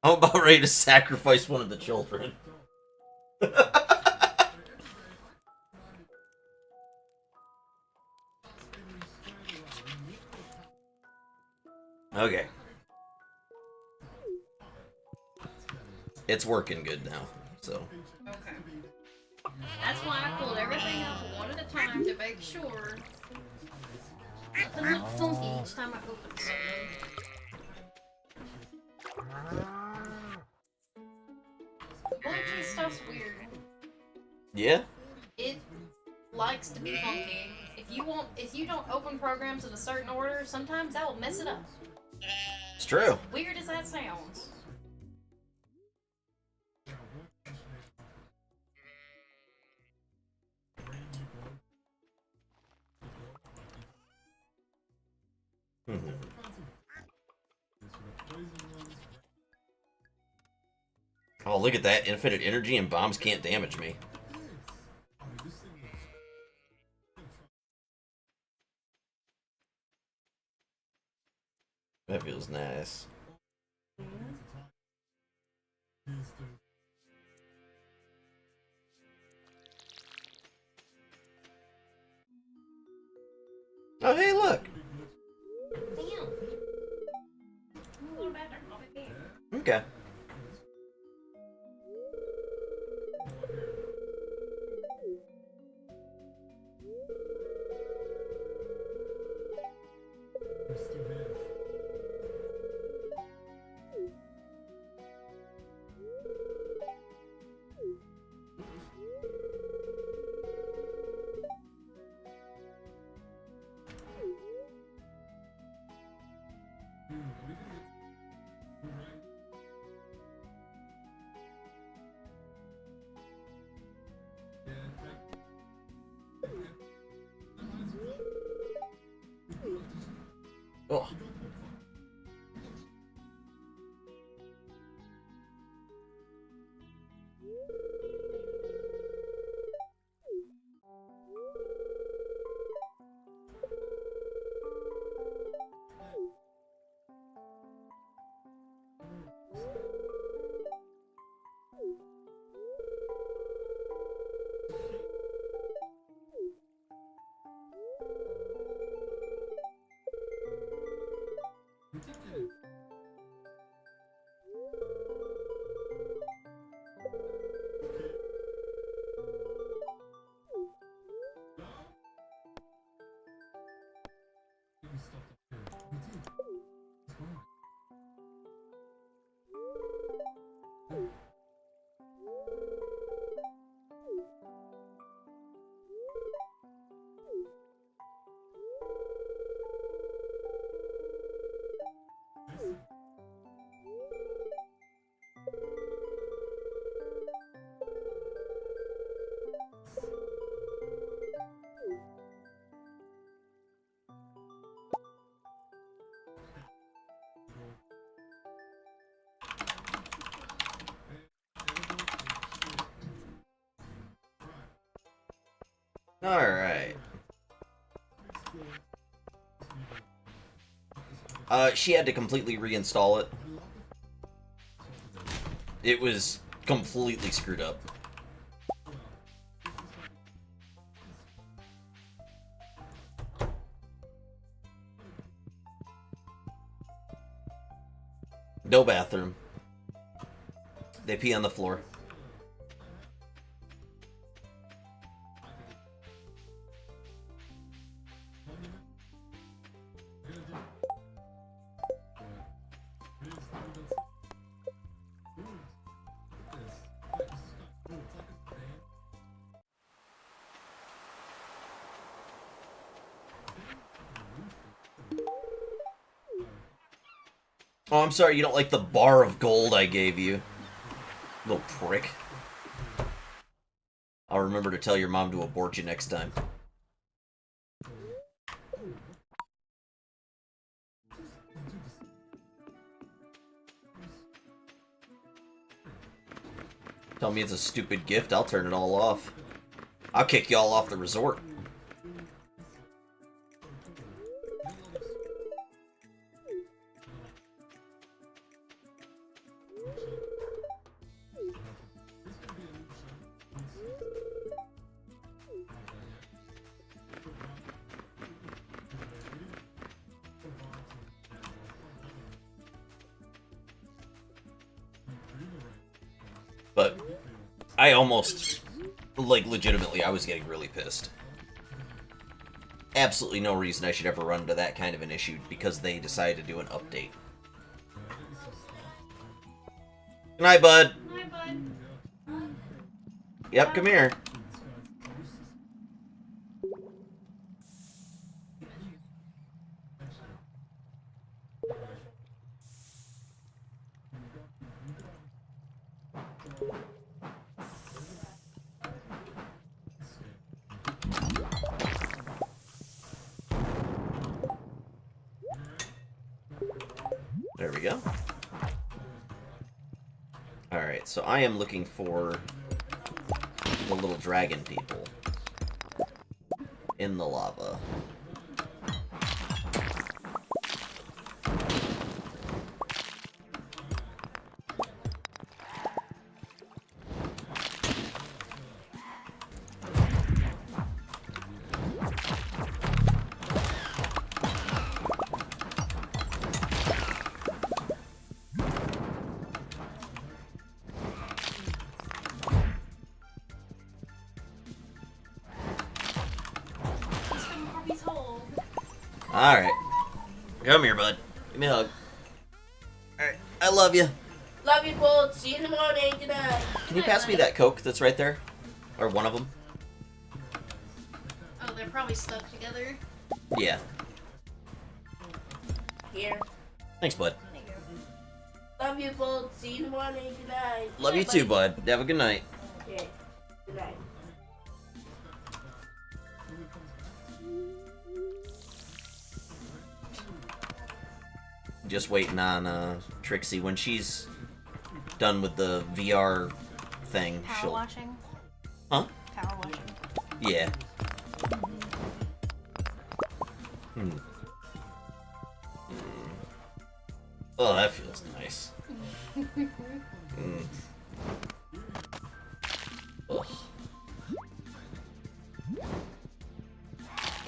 I'm about ready to sacrifice one of the children. Okay. It's working good now, so. Okay. That's why I pulled everything up one at a time to make sure nothing looked funky each time I opened something. Poetry stuff's weird. Yeah? It likes to be funky. If you don't open programs in a certain order, sometimes that will mess it up. It's true. As weird as that sounds. Oh, look at that. Infinite energy and bombs can't damage me. That feels nice. Oh, hey, look. Okay. Oh. Alright. She had to completely reinstall it. It was completely screwed up. No bathroom. They pee on the floor. Oh, I'm sorry, you don't like the bar of gold I gave you. Little prick. I'll remember to tell your mom to abort you next time. Tell me it's a stupid gift, I'll turn it all off. I'll kick y'all off the resort. I almost, like, legitimately, I was getting really pissed. Absolutely no reason I should ever run into that kind of an issue because they decided to do an update. Good night, bud. Hi, bud. Yep, come here. There we go. Alright, so I am looking for the little dragon people in the lava. He's coming from his hole. Alright. Come here, bud. Give me a hug. Alright, I love you. Love you both. See you in the morning. Good night. Can you pass me that Coke that's right there? Or one of them? Oh, they're probably stuck together. Yeah. Here. Thanks, bud. There you go. Love you both. See you in the morning. Good night. Love you too, bud. Have a good night. Yeah. Good night. Just waiting on Trixie. When she's done with the VR thing, Power she'll... washing. Huh? Power washing. Yeah. Oh, that feels nice. Ugh.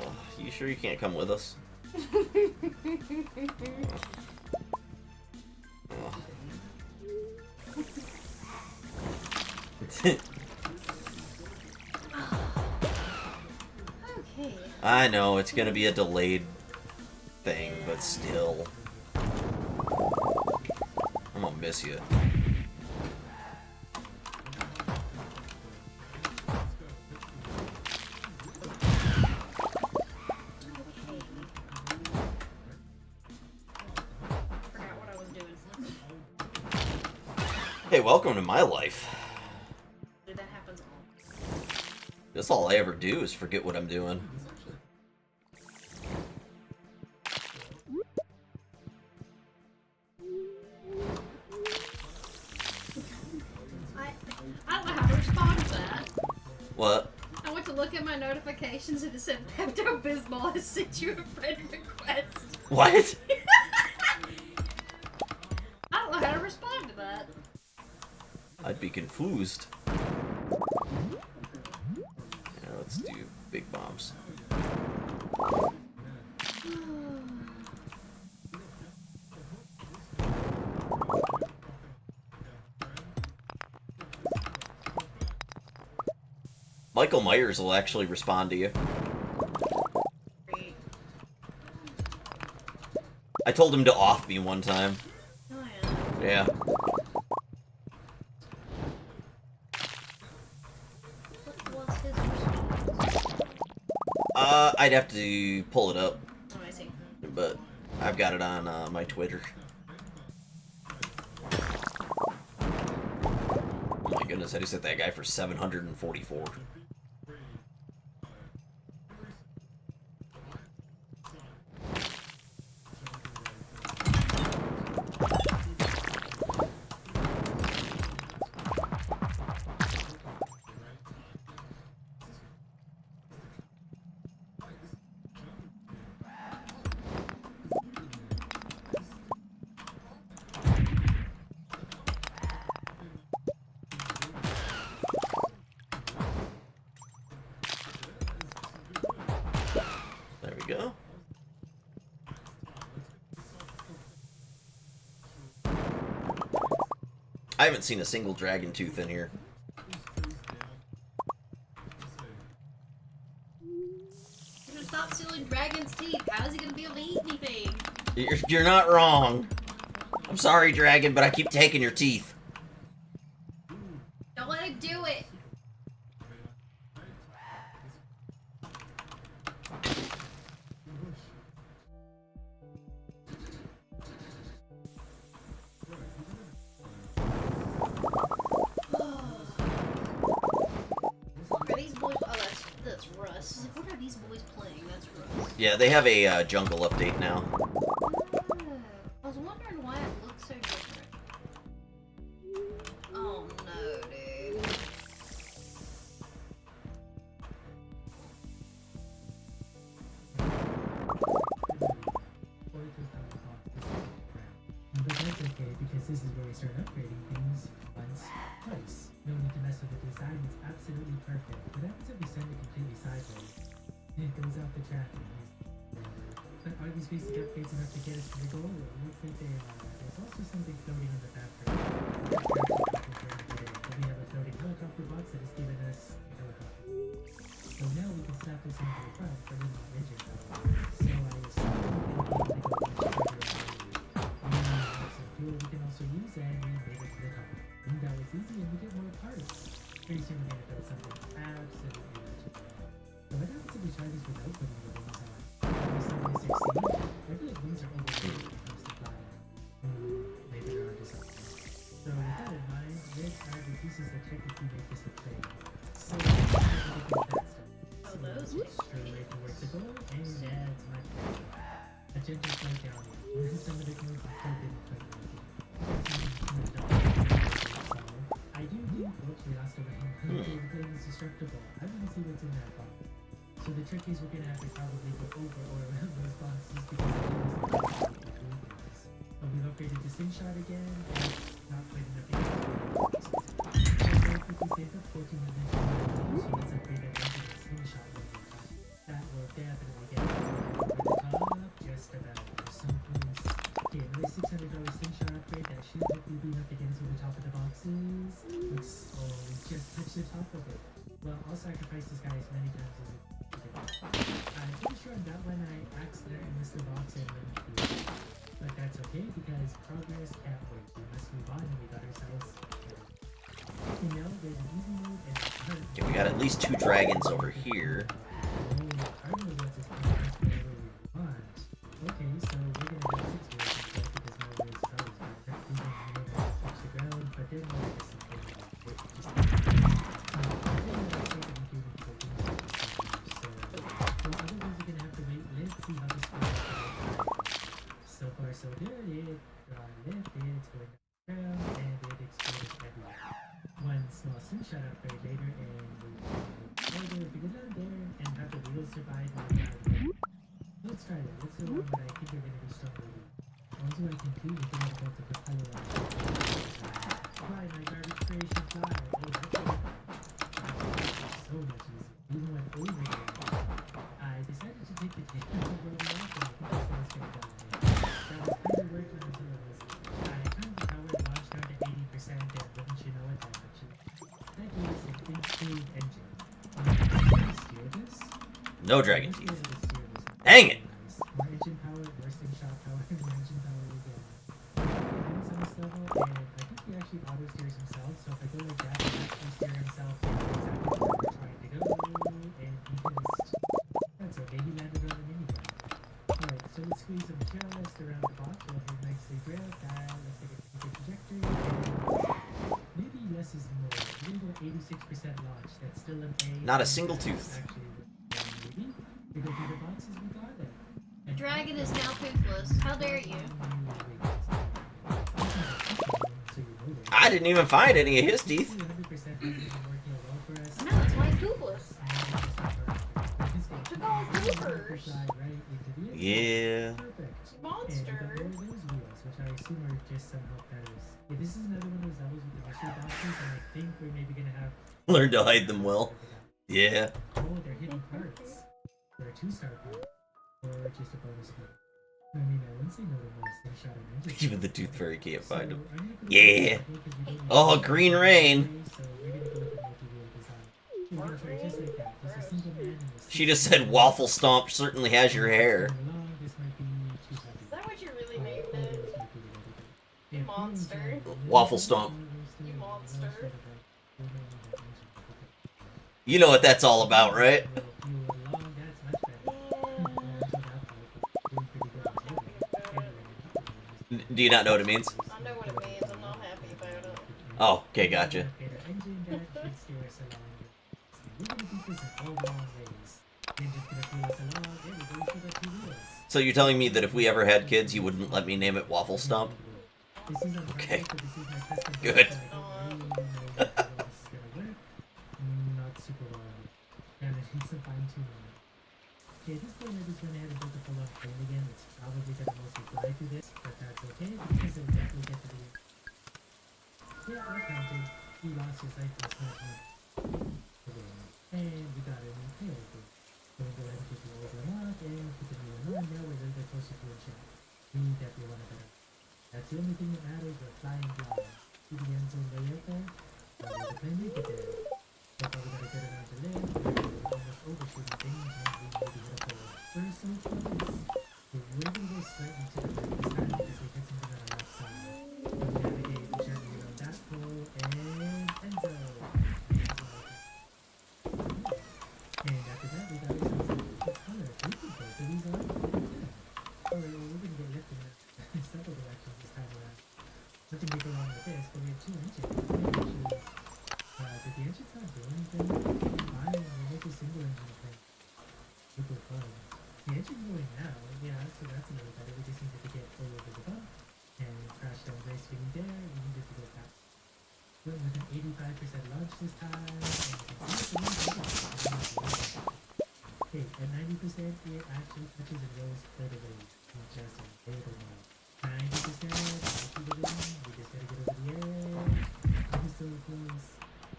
Ugh, you sure you can't come with us? Okay. I know, it's gonna be a delayed thing, but still. I'm gonna miss you. Forgot what I was doing. Hey, welcome to my life. Dude, that happens all. That's all I ever do is forget what I'm doing. I don't know how to respond to that. What? I went to look at my notifications and it said Pepto-Bismol has sent you a friend request. What? I don't know how to respond to that. I'd be confused. Yeah, let's do big bombs. Michael Myers will actually respond to you. Great. I told him to off me one time. Oh yeah. Yeah. What was his response? I'd have to pull it up, Oh, I see. but I've got it on my Twitter. Oh my goodness, I just hit that guy for 744. There we go. I haven't seen a single dragon tooth in here. actually dragon's teeth. How is he gonna be able to eat anything? You're not wrong. I'm sorry, dragon, but I keep taking your teeth. Don't let him do it. Are these boys? Oh, that's Russ. What are these boys playing? That's Russ. Yeah, they have a jungle update now. I was wondering why it looks so different. Oh no, dude. But that's okay, because this is where we start upgrading things once, twice. No need to mess with the design, it's absolutely perfect. What happens if we send it completely sideways? It goes off the track and but are these basic upgrades enough to get us to the goal? It looks like they are. There's also something floating on the background. We have a floating helicopter box that has given us a helicopter. So now we can snap this into the front for a little engine power. So I assume we're going to be able to go much further in some fuel we can also use, and we made it to the top. And that was easy, and we get more parts. Pretty soon we're going to build something absolutely legendary. So what happens if we try this without putting the wings on? If somebody succeed, I feel like wings are overrated when it comes to flying. Maybe they're onto something. So with that in mind, red card reduces the technically make this a play. So let's take a look at that stuff. So those let's straight towards the goal, and that's my plan. A gentle flight down. Some of the moves I still didn't quite like it. I do think, oops, we lost a ring. The plane is destructible. I want to see what's in that box. So the trick is we're going to have to probably go over or around those boxes because I think it's the best way to do things. But we've upgraded the slingshot again, and not quite enough to get to the boxes. So very quickly save up 14 of them, so let's upgrade that into the slingshot one more time. That will definitely get us over the top, just about. We're so close. Okay, another $600 slingshot upgrade, that should hopefully be enough to get us over the top of the boxes. Let's, oh, we just touched the top of it. Well, I'll sacrifice this guy as many times as it. I'm pretty sure on that one I accidentally missed the box and went through. But that's okay because progress can't wait. We must move on and we got ourselves killed. And now there's an easy mode and a hard mode. Okay, we got at least 2 dragons over here. Hard mode lets us put it wherever we want. Okay, so we're gonna have 6 ways instead because no way is always better. We can touch the ground, but then we'll get something like just see how this goes. So far so good, it lifted, it's going down, and it exploded everywhere. One small slingshot upgrade later, and if we go down there and have the wheels survive, let's try that. Let's do one that I think are going to be stronger. Also, I can do the thing about the propeller on. Fly, my garbage creation fly. Oh, that's so much easier. Even went over there. I decided to take the camera over the off and I think this one's gonna die. That was kind of working until it was. I turned the power launch down to 80% and wouldn't you know it, that actually. That is an improved engine. Can I steer this? No dragon Let's be teeth. able to steer this. Dang it! Nice. More engine power, more slingshot power, more engine power again. He's on this level and I think he actually auto steers himself, so if I go like that, he actually steer himself and exactly where we're trying to go, and he missed. That's okay, he landed on the minigun. Alright, so let's squeeze some challenge around the box while he nicely drilled. Let's take a trajectory, and maybe less is more. We're gonna go 86% launch, that's still an A. Not a single tooth. Actually, maybe. We go through the boxes, we got it. The dragon is now toothless. How dare you? I didn't even find any of his teeth. No, that's why he's toothless. Took all his hoopers. Yeah. Monster. Yeah, this is another one of those levels with the mystery boxes, and I think we're maybe gonna have. Learn to hide them well. Yeah. Oh, they're hidden parts. They're a 2-star part. Or just a bonus part. I mean, I wouldn't say no to more slingshot and engine. Even the tooth fairy can't find them. So, Yeah. Oh, green rain. So we're gonna go with the multi-wheel design. You're gonna try just like that. There's a single man in the She just said Waffle Stomp certainly has your hair. This might be too heavy. Is that what you really named it? Yeah, Monster. Waffle Stomp. You monster. You know what that's all about, right? Do you not know what it means? I know what it means. I'm not happy about it. Oh, okay, gotcha. So you're telling me that if we ever had kids, you wouldn't let me name it Waffle Stomp? Okay. Good. Okay, at this point I just went ahead and built a full-on plane again. It's probably gonna mostly fly through this, but that's okay because it'll definitely get to the... Yeah, I counted. You lost your sight for a small time. And we got a new tail. So we'll go ahead and put the old one up and put the new one on. Now we're a little bit closer to a shell. We definitely want to better. That's the only thing that matters. We're flying blind. See the end zone way up there? Well, we're the plane make it there. So far we got a good amount to live. We're almost overshooting things. We're so close. We're gonna go slightly to the right this time because we hit something on our left side. We'll navigate gently around that pole and end zone. And after that, we got ourselves a different color. We can go for these on. Or we're gonna get lifted in several directions this time around. Nothing big along with this, but we have 2 engines. Did the engines not do anything? Fine, we'll make a single engine thing. Super fun. The engine's going now, yeah, so that's a little better. We just needed to get all over the bump and crash down gracefully there. We needed to go back. Went with an 85% launch this time. Okay, at 90% it actually touches and goes quite a ways. Just a little more. 90%, we just gotta get over the edge. I'm so close.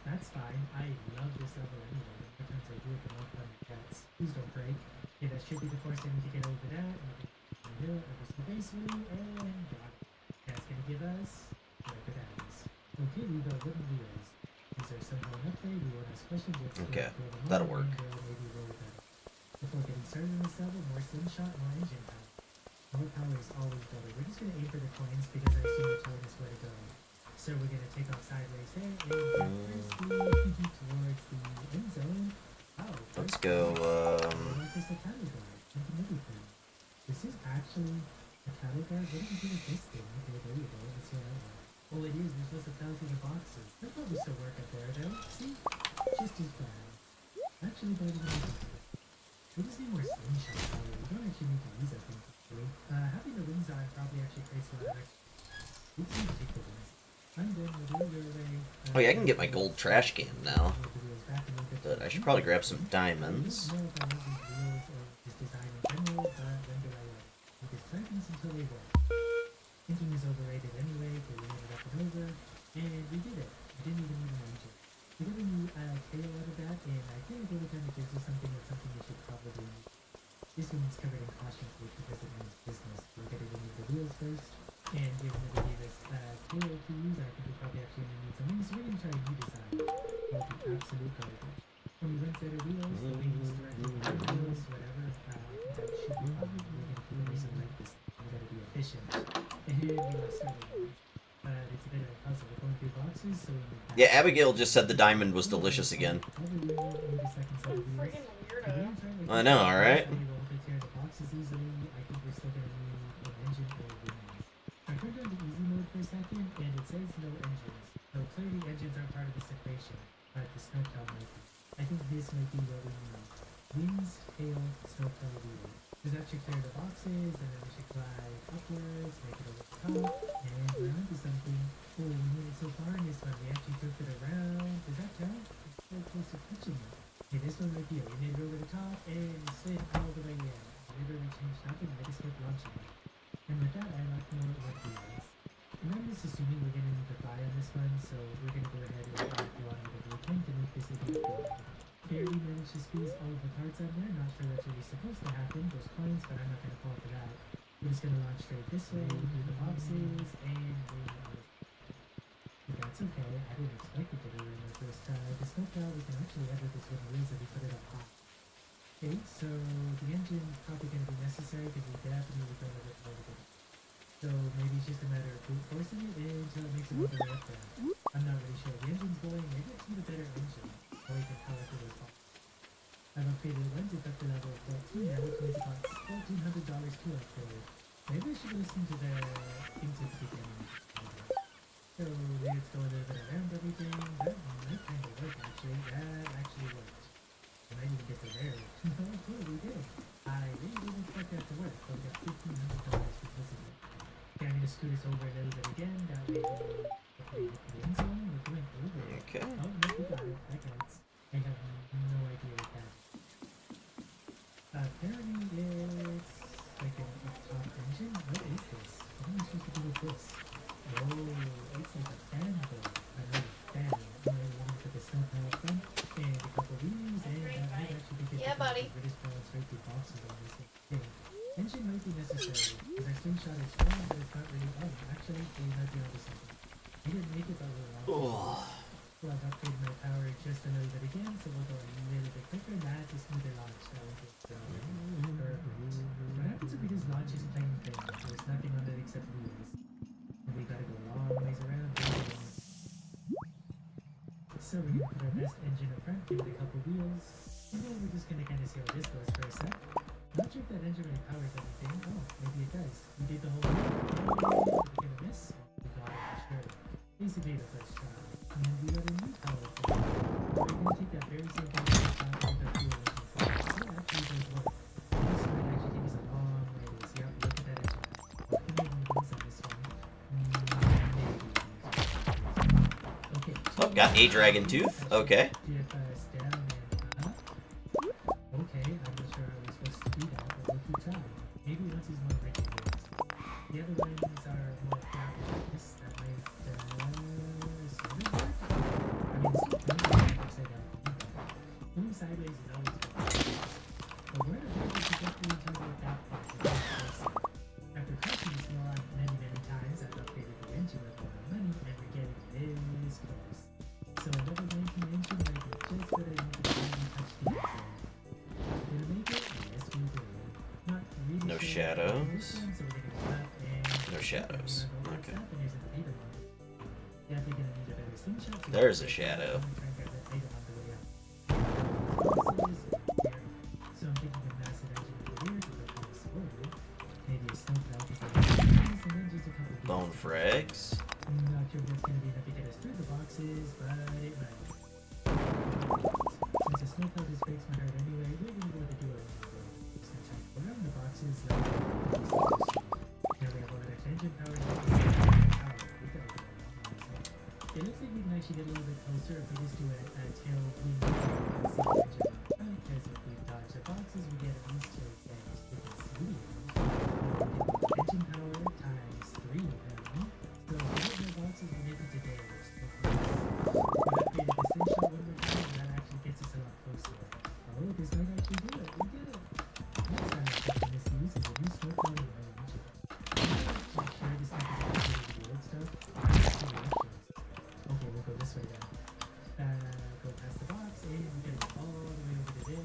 That's fine. I love this level anyway. The more times I do it, the more fun it gets. Please don't break. Okay, that should be the force I need to get over that. And we can ever so gracefully and drop it. That's gonna give us whatever that is. Okay, we got wooden wheels. Is there some going up there? Do you want to ask questions? Okay, that'll work. Maybe roll better. Before getting started on this level, more slingshot, more engine power. More power is always better. We're just gonna aim for the coins because I assume the told us where to go. So we're gonna take off sideways there and towards the end zone. Oh, Let's go, This is actually a cattle guard. What do you do with this thing? Okay, there you go. Let's see what I want. Well, it is. We're supposed to fell through the boxes. They'll probably still work up there, though. See? Just as bad. Actually, better than I thought. We just need more slingshot power. We don't actually need to use that thing. Having the wings on probably actually creates a lot of extra. We can take the wings. I'm done with your way. oh yeah, I can get my gold trash can now. But I should probably grab some diamonds. Thinking is overrated anyway, but we ended up and over, and we did it. We didn't even need an engine. We got a new tail out of that, and I think every time it gives you something, that's something you should probably use. This one's covered in caution tape because it means business. We're gonna remove the wheels first, and given that we gave us tail to use, I think we probably actually need some wings, so we're gonna try a new design. It'll be absolute garbage. When we went to the wheels, the wings directly to the wheels, whatever, I think that should be fine. We're gonna keep racing like this. We gotta be efficient. And we lost our wings. But it's a bit of a puzzle. We're going through boxes, so we need that. Yeah, Abigail just said the diamond was delicious again. Freaking weirdo. I know, alright? The boxes easily. I think we're still gonna need an engine or wings. I turned on the easy mode for a second, and it says no engines. So clearly engines aren't part of this equation, but the snowplow might be. I think this might be what we need. Wings, tail, snowplow, wheel. Because that should clear the boxes, and then we should glide upwards, make it over the top, and we're onto something. Oh, we made it so far in this one. We actually took it around. Does that count? It's so close to touching it. Okay, this one might be it. We made it over the top, and we slid all the way in. Literally changed nothing, I just kept launching it. And with that, I like more what wheels. And I'm just assuming we're gonna need to fly on this one, so we're gonna go ahead and go on with the blueprint to make this a bit cool. Barely managed to squeeze all of the parts on there. Not sure that's really supposed to happen, those coins, but I'm not going to fall for that. We're just going to launch straight this way, through the boxes, and that's It's okay. I didn't expect it to go in the first try. The snowplow, we can actually edit this with wheels if we put it up high. Okay, so the engine's probably going to be necessary because we definitely going to get more of it. So maybe it's just a matter of brute forcing it until it makes it all the way up there. I'm not really sure. The engine's going, maybe it's need a better engine. Or we can power through those parts. I've upgraded once it's up to level 14 now, which means it costs $1,400 to upgrade. Maybe I should listen to the things at the beginning. So let's go a little bit around everything. That might kind of work actually. That actually worked. I might even get the rare. Oh cool, we did. I really didn't expect that to work, but we got $1,500 because of it. Okay, I'm gonna scoot this over a little bit again. That way we get the end zone. We're going over it. Okay. Oh no, we got it. That counts. I have no idea what that is. Apparently it's like a top engine. What is this? What am I supposed to do with this? Oh, it's like a fan though. Another fan. Alright, we're gonna put the snowplow up front and a couple wheels and that might actually be good. Yeah, buddy. We're just going straight through boxes on this thing. Okay. Engine might be necessary because our slingshot is strong, but it's not really. Oh, actually, we might be onto something. We didn't make it, but we're on. Well, I've upgraded my power just a little bit again, so we'll go a little bit quicker. That's a smoother launch. That was it. So, perfect. What happens if we just launch this plain thing? There's nothing on it except wheels. And we gotta go a long ways around. So we're gonna put our best engine up front, give it a couple wheels, and then we're just gonna kind of see how this goes for a sec. Not sure if that engine really powers everything. Oh, maybe it does. We did the whole thing. We're gonna miss. We got it for sure. Basically the first try. And then we got a new power thing. We're gonna take that very same power thing and put that fuel engine for it. So it actually does work. This might actually take us a long ways. Yep, look at that engine. Can we even use on this one? Maybe. Okay. Oh, got a dragon tooth. Okay. DFS down and up. Okay, I'm not sure how we're supposed to do that, but we'll keep trying. Maybe once he's more ridiculous. The other ones are more flat like this. That might sort of work. I mean, it's not upside down. Going sideways is always good. But we're in a very good trajectory in terms of that part. After crushing this mod many times, I've upgraded the engine with more money, and we're getting this close. So another 19 engine might be just what I need to finally touch the exit. Did I make it? Yes, we did. Not really No sure shadows. this one, so we're gonna go up and No shadows. Okay. and there's an item on it. Definitely gonna need a better slingshot. So There's a shadow. I'm gonna try and grab that item on the way up. Boxes there. So I'm thinking a massive engine over there to go kind of forward. Maybe a snowplow to go and then just a couple of Bone frags. I'm not sure if that's going to be enough to get us through the boxes, but it might. Since the snowplow just breaks my heart anyway, we're going to go with the duo anyway. Just going to try to go around the boxes. Now we have all that extra engine power. It looks like we can actually get a little bit closer if we just do a tail wing. Because if we dodge the boxes, we get at least 2 things. We can see engine power times 3 apparently. So if we get no boxes, we make it to day, which is nice. We upgraded the slingshot one more time, and that actually gets us a lot closer. Oh, this might actually do it. We did it. Next time I'm taking this use is a new snowplow range. I'm sure this thing is actually the old stuff. Okay, we'll go this way then. Go past the box, and we get it all the way over to there.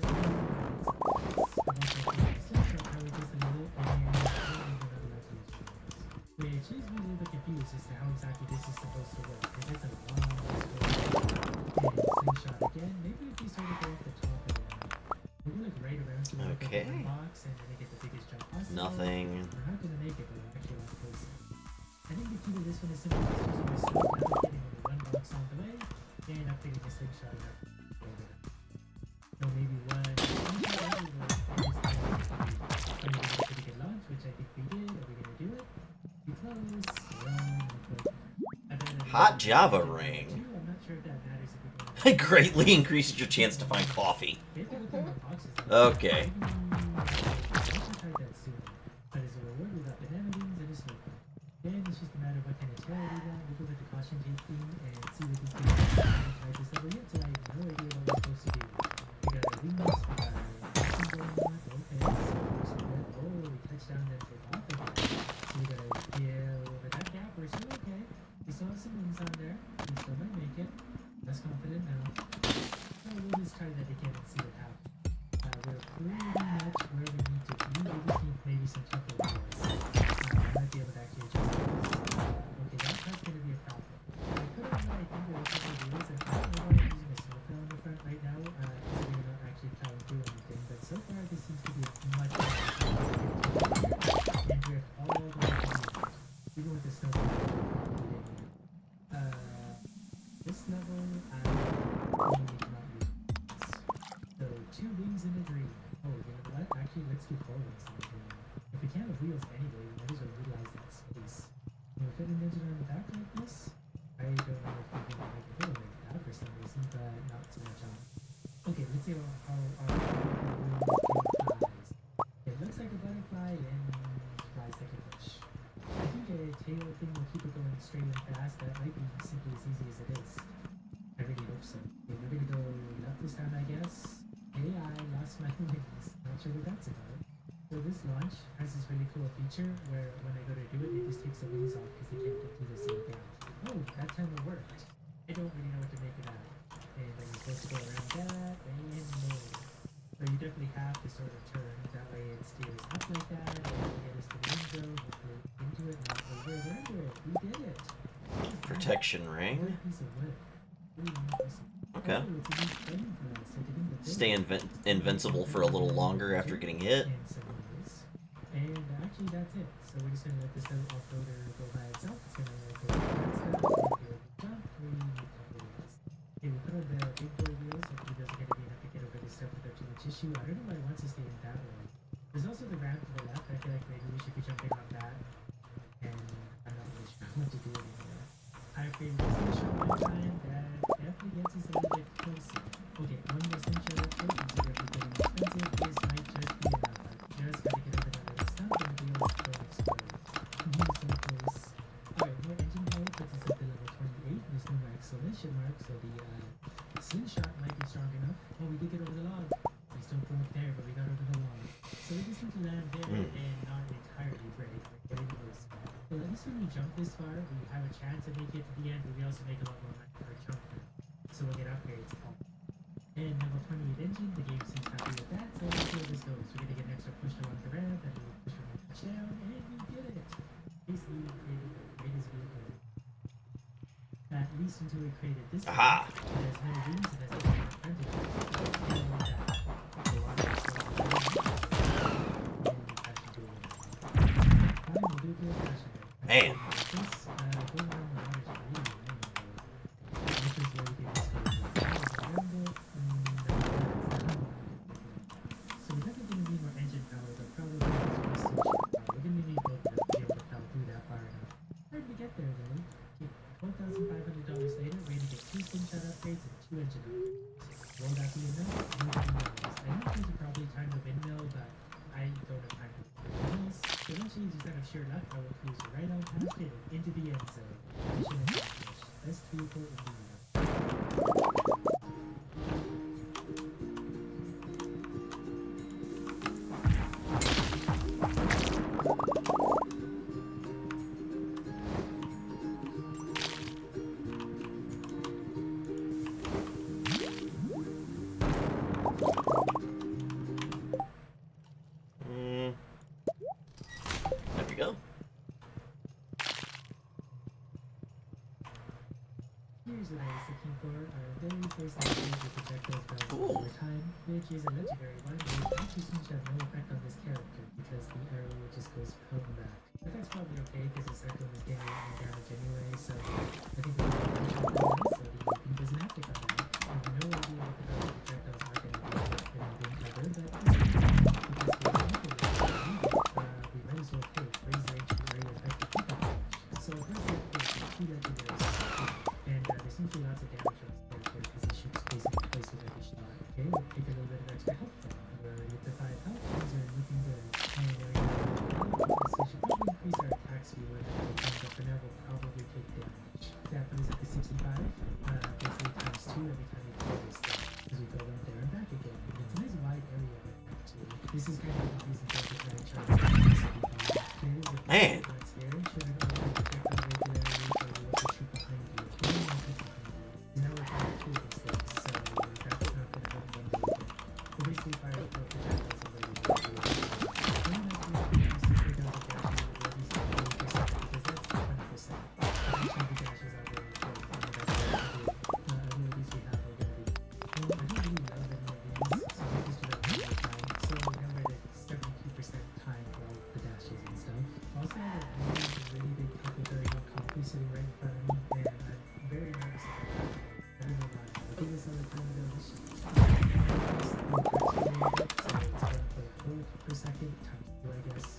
Which leaves me a little bit confused as to how exactly this is supposed to work. Because it's a long slingshot again. Maybe if we sort of go off the top of it. We'll go like right around so we look Okay. at the box and then we get the biggest jump possible. Nothing. We're not gonna make it, but we're actually a lot closer. I think the key to this one is simply just using my slingshot, getting only one box on the way, and upgrading the slingshot enough over there. So maybe one slingshot over there. And we get a pretty good launch, which I think we did. Are we gonna do it? Be close. Hot Java ring. I'm not sure if that matters if we go. Greatly increases your chance to find coffee. They have to look at the boxes. Okay. I should try that soon. But as a reward, we got banana beans and a snowball. Then it's just a matter of what kind of tail we want. We'll go with the caution tape theme and see what these things are. I haven't tried this ever yet, so I have no idea what we're supposed to do. We got our wings, we got our action going on. Okay, so good. Oh, we touched down and take off again. So we gotta tail over that gap. We're still okay. We still have some wings on there. We still have wheels anyway, we might as well utilize that space. When we fit an engine on the back like this, I don't know if we're gonna make it go like that for some reason, but not so much on. Okay, let's see how our wheel flies. It looks like a butterfly and flies like a fish. I think a tail thing will keep it going straight and fast. That might be simply as easy as it is. I really hope so. Okay, we're gonna go left this time, I guess. Hey, I lost my wings. Not sure what that's about. So this launch has this really cool feature where when I go to do it, it just takes the wings off because they can't get through the seal down. Oh, that time it worked. I don't really know what to make of that. And then you're supposed to go around that and more. So you definitely have to sort of turn. That way it steers up like that. And get us to the end zone, hopefully into it, not over and under it. We did it. Protection What ring. a piece of wood. Really neat piece of wood. Okay. Oh, it's a new frame for us. I didn't even Stay invincible for a little longer after getting hit. and some of this. And actually, that's it. So we're just gonna let this little off-roader go by itself. It's gonna go like that stuff, and do a jump, we need a couple of this. Okay, we put on the big boy wheels. Hopefully, it doesn't get to be enough to get over this stuff without too much issue. I don't know why it wants to stay in that way. There's also the ramp to the left. I feel like maybe we should be jumping on that. And I'm not really sure what to do anymore. I feel this is a short time that definitely gets us a little bit closer. Okay, one more essential upgrade, consider everything expensive. This might just be enough. I just gotta get over that little stuff and the wheels will explode. So close. Alright, more engine power puts us up to level 28. There's no more exclamation mark, so the slingshot might be strong enough. Oh, we did get over the log. We still broke there, but we got over the log. So we just need to land there and not entirely break. We're getting close. Well, at least when we jump this far, we have a chance to make it to the end, but we also make a lot more money per jump. So we'll get upgrades. And level 28 engine, the game seems happy with that, so let's see how this goes. We're gonna get an extra push along the ramp, and we'll push from a touchdown, and we did it! Basically, we created the greatest vehicle. At least until we created this one. Aha! It has no wings, it has no advantages. And we want that. So a lot of us want to do it. And we actually do it. Fine, we'll do a good fashion. Man. This, going around the water is really annoying. Which is where we can just go around it. So we're definitely going to need more engine power, but probably not as much station power. We're going to need both of them to be able to power through that far enough. How did we get there, though? Okay, $12,500 later, we're going to get 2 slingshot upgrades and 2 engine upgrades. Will that be enough? No knows. I know these are probably time to windmill, but I don't have time to windmills. So once you use that of sheer luck, I will cruise right on past it and into the end zone. Mission accomplished. Best vehicle in the universe. There we go. Here's what I was looking for, our very first upgrade with projectiles bouncing over time, which is a legendary one, which actually seems to have no effect on this character, because the arrow just goes floating back. But that's probably okay, because the cyclone is getting a lot more damage anyway, so I think we're going to finish off on this, so the beam doesn't have to come back. I have no idea what the projectiles are going to be anything clever, but because we might as well take raise range to area effective pickup damage. So first we have 2 legendaries. And there seems to be lots of damage on this character because he shoots basically twice with every shot. Okay, we'll take a little bit of extra health then. We're already at the 5 health, things are looking good. And there we go. So we should probably increase our attack speed when it comes, but for now we'll probably take damage. That brings up to 65, basically times 2 every time we kill this thing. Because we go right there and back again. And it's a nice wide area with that too. This is kind of the reason for the right charge. Man. Here, should I go and check out regularly or we want to shoot behind you? Now we're trying to kill these things, so that's not going to help them do it. We'll basically fire the projectiles and ready to do it. I'm not going to use the big out the dashes with at least 20% because that's 20%. Actually, the dashes are very important and that's what we do. Abilities we have are going to be. I don't really love any of these, so I just do that one more time. So now we're at 72% time for all the dashes and stuff. Also, I have a really big Tackleberry coffee sitting right in front of me, and I'm very nervous about that. I don't know why. I think it's on the time of the mission. So it's 1 volt per second times I guess,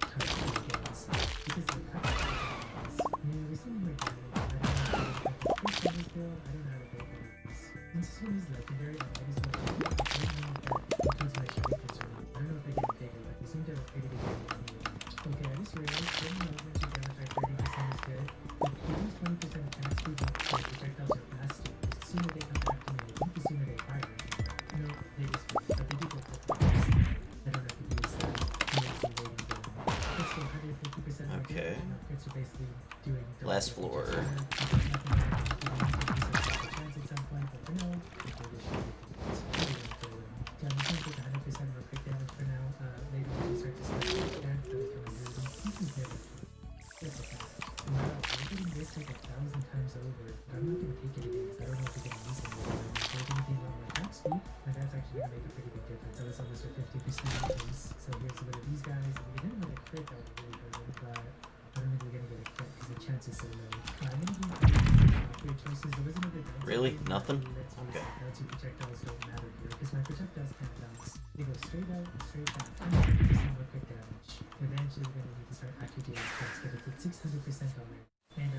type of games. Because the practice games, yeah, we're seeing more damage. I don't know if it's this build, I don't know how to build one of these. Since this one is legendary, I might as well I don't know if that includes my shurikens or not. I don't know if they're getting bigger, but they seem to have a pretty big damage anyway. Okay, I just realized getting elementary damage by 30% is good. But if you lose 20% attack speed, the projectiles are faster. The sooner they come back to me, I think the sooner they fire. No, they just but they do go quick fast. I don't know if you use that. Maybe some waiting game. Let's go 150% more Okay. damage. Now crits are basically doing double Last what they floor. just did. There's nothing wrong with giving them 50% chance at some point, but for now, I think this should be good. Probably gonna kill them. Yeah, I'm just gonna take 100% more crit damage for now. Later when we start to switch to chance, that'll come in handy. You can hear it. That's okay. Wow, we're getting this like 1,000 times over. I'm not gonna take it again because I don't know if we're gonna use it anymore. If there's anything on my attack speed, and that's actually gonna make a pretty big difference. I was almost at 50% increase. So here's a bit of these guys. If we get him with a crit, that would be really good. But I don't think we're gonna get a crit because the chance is so low. I'm gonna do great choices. There was another bounce. Really? Nothing? Okay. Okay. Bouncy projectiles don't matter here because my projectiles can't bounce. They go straight out and straight back. I'm not gonna do some more crit damage. Eventually we're gonna need to start actually dealing crits, but it's at 600% already. And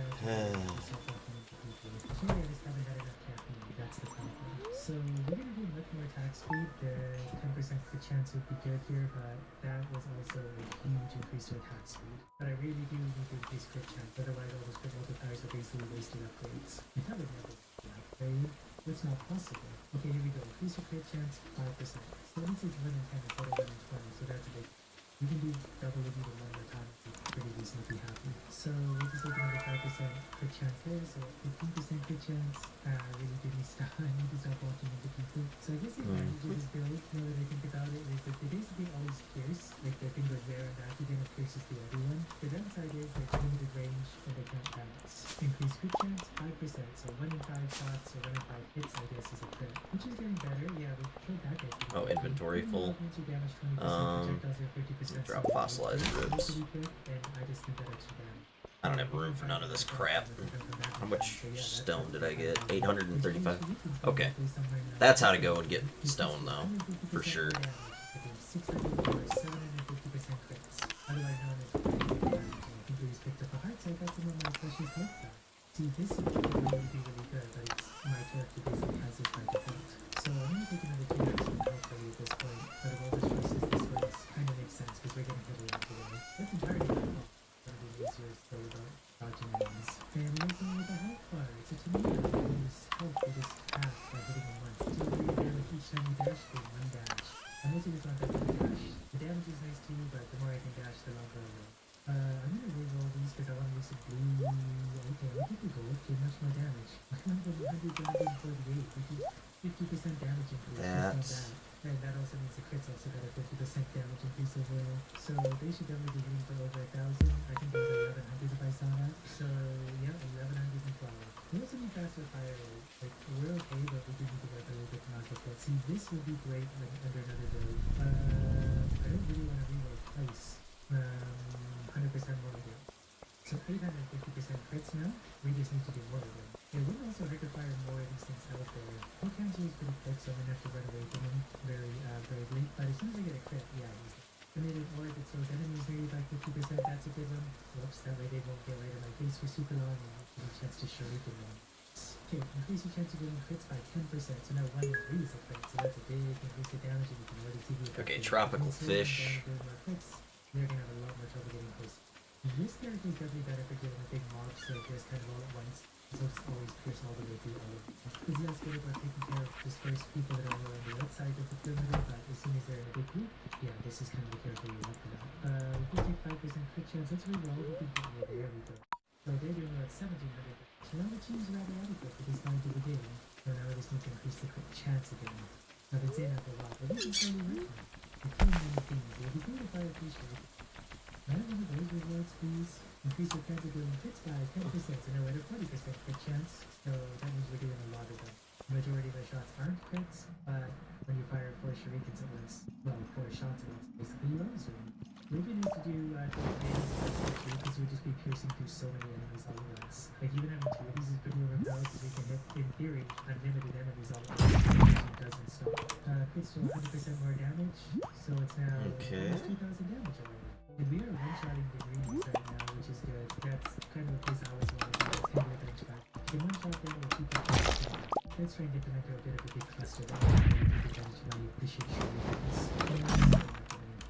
start walking into people. Here I just haven't had enough caffeine. That's the problem. So we're gonna do much more attack speed. The 10% crit chance would be good here, but that was also a huge increase to attack speed. But I really do need to increase crit chance, otherwise all those crit multipliers are basically wasted upgrades. I thought it never upgrade. It's not possible. Okay, here we go. Increase your crit chance 5%. So that means it's 1 in 10 instead of 1 in 20, so that's a big. We can do double it even one more time to pretty reasonably happy. So we'll just take another 5% crit chance there, so 15% crit chance. Really do need to stop. I need to stop walking into people. So I guess the advantage of this build, now that I think about it, is that they basically always pierce. Like their thing goes there and back again, it pierces through everyone. The downside is there's limited range and they can't bounce. Increase crit chance 5%, so 1 in 5 shots or 1 in 5 hits I guess is a crit. Which is getting better, yeah, we killed that guy. Oh, inventory full. Damage 20%, projectiles are 50%. Drop fossilized ribs. And I just need that extra damage. I don't have room for none of this crap. How much stone did I get? 835? Okay. That's how to go and get stone, though. For sure. See, this would really be really good, but it's my character basically has it by default. So I'm going to take another 2 maps and help for you at this point. But of all the choices, this one kind of makes sense because we're getting hit a lot today. That's entirely my fault. One of the easier story about dodging enemies. And we also need the health bar. It's a tomato. You use health for this path by hitting him once. 2 damage each time you dash, do 1 dash. I mostly just want that to dash. The damage is nice too, but the more I can dash, the longer I will. I'm gonna reroll these because I want to use some blue. Okay, I'll take the gold. Too much more damage. 100 to 148, which is 50% damage increase. That's... And that also means the crits also got a 50% damage increase overall. So they should definitely be hitting for over 1,000. I think it was 1,100 if I saw that. So yeah, 1,112. We also need faster fire rate. Like we're okay, but we do need to work a little bit to not get that. See, this would be great like, under another build. I don't really want to reload twice. 100% more again. So 850% crits now. We just need to do more of them. It wouldn't also hurt to fire more of these things out there. All cancer is pretty quick, so I'm gonna have to run away from him very bravely. But as soon as I get a crit, yeah, he's committed orb that slows enemies maybe by 50%. That's a good one. Whoops, that way they won't get right in my face for super long and give a chance to shuriken them. Okay, increase your chance of getting crits by 10%. So now 1 in 3 is a crit, so that's a big increase of damage, and you can already see the effect. Okay, tropical fish. They're gonna have a lot more trouble getting close. This character is definitely better for getting a big mob, so just kind of all at once. So it's always pierce all the way through all of them. Is less good about taking care of dispersed people that are all around the outside of the perimeter, but as soon as they're in a big group, yeah, this is kind of the character you want for that. We can take 5% crit chance. Let's reroll. We can put there we go. So they're doing about 1,700. So now the team's rather adequate for this time of the game. So now we just need to increase the crit chance again. I've been saying that for a while, but this is totally right now. The team many things. It would be good if I appreciate it. Another one of those rewards, please. Increase your chance of doing hits by 10%, so now we're at a 40% crit chance, so that means we're doing a lot of them. The majority of our shots aren't crits, but when you fire 4 shurikens at once, well, 4 shots at once, basically you always win. Maybe it needs to do because it would just be piercing through so many enemies all at once. Like even having two of these is pretty overpowered because we can hit, in theory, unlimited enemies all at once. It doesn't stop. Crits to 100% more damage, so it's now Okay. almost 2,000 damage already. And we are one-shotting the ingredients right now, which is good. That's kind of a place I always wanted to do. It's kind of a benchmark. You can one-shot them with 2,000. Let's try and get them into a bit of a big cluster that will take advantage of my shit shooters.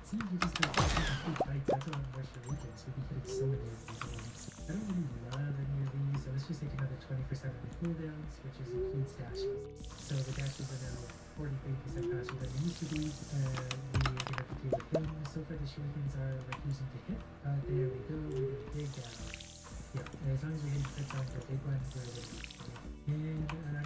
See, you just got complete fights. That's a lot more for agents. We'll be hitting so many of these ones. I don't really love any of these, so let's just take another 20% of the cooldowns, which includes dashes. So the dashes are now 43% faster than they used to be. We're gonna have to deal with them. So far, the shurikens are refusing to hit. There we go. We're gonna dig down. Yeah, as long as we're hitting crits on the big ones, we're winning. And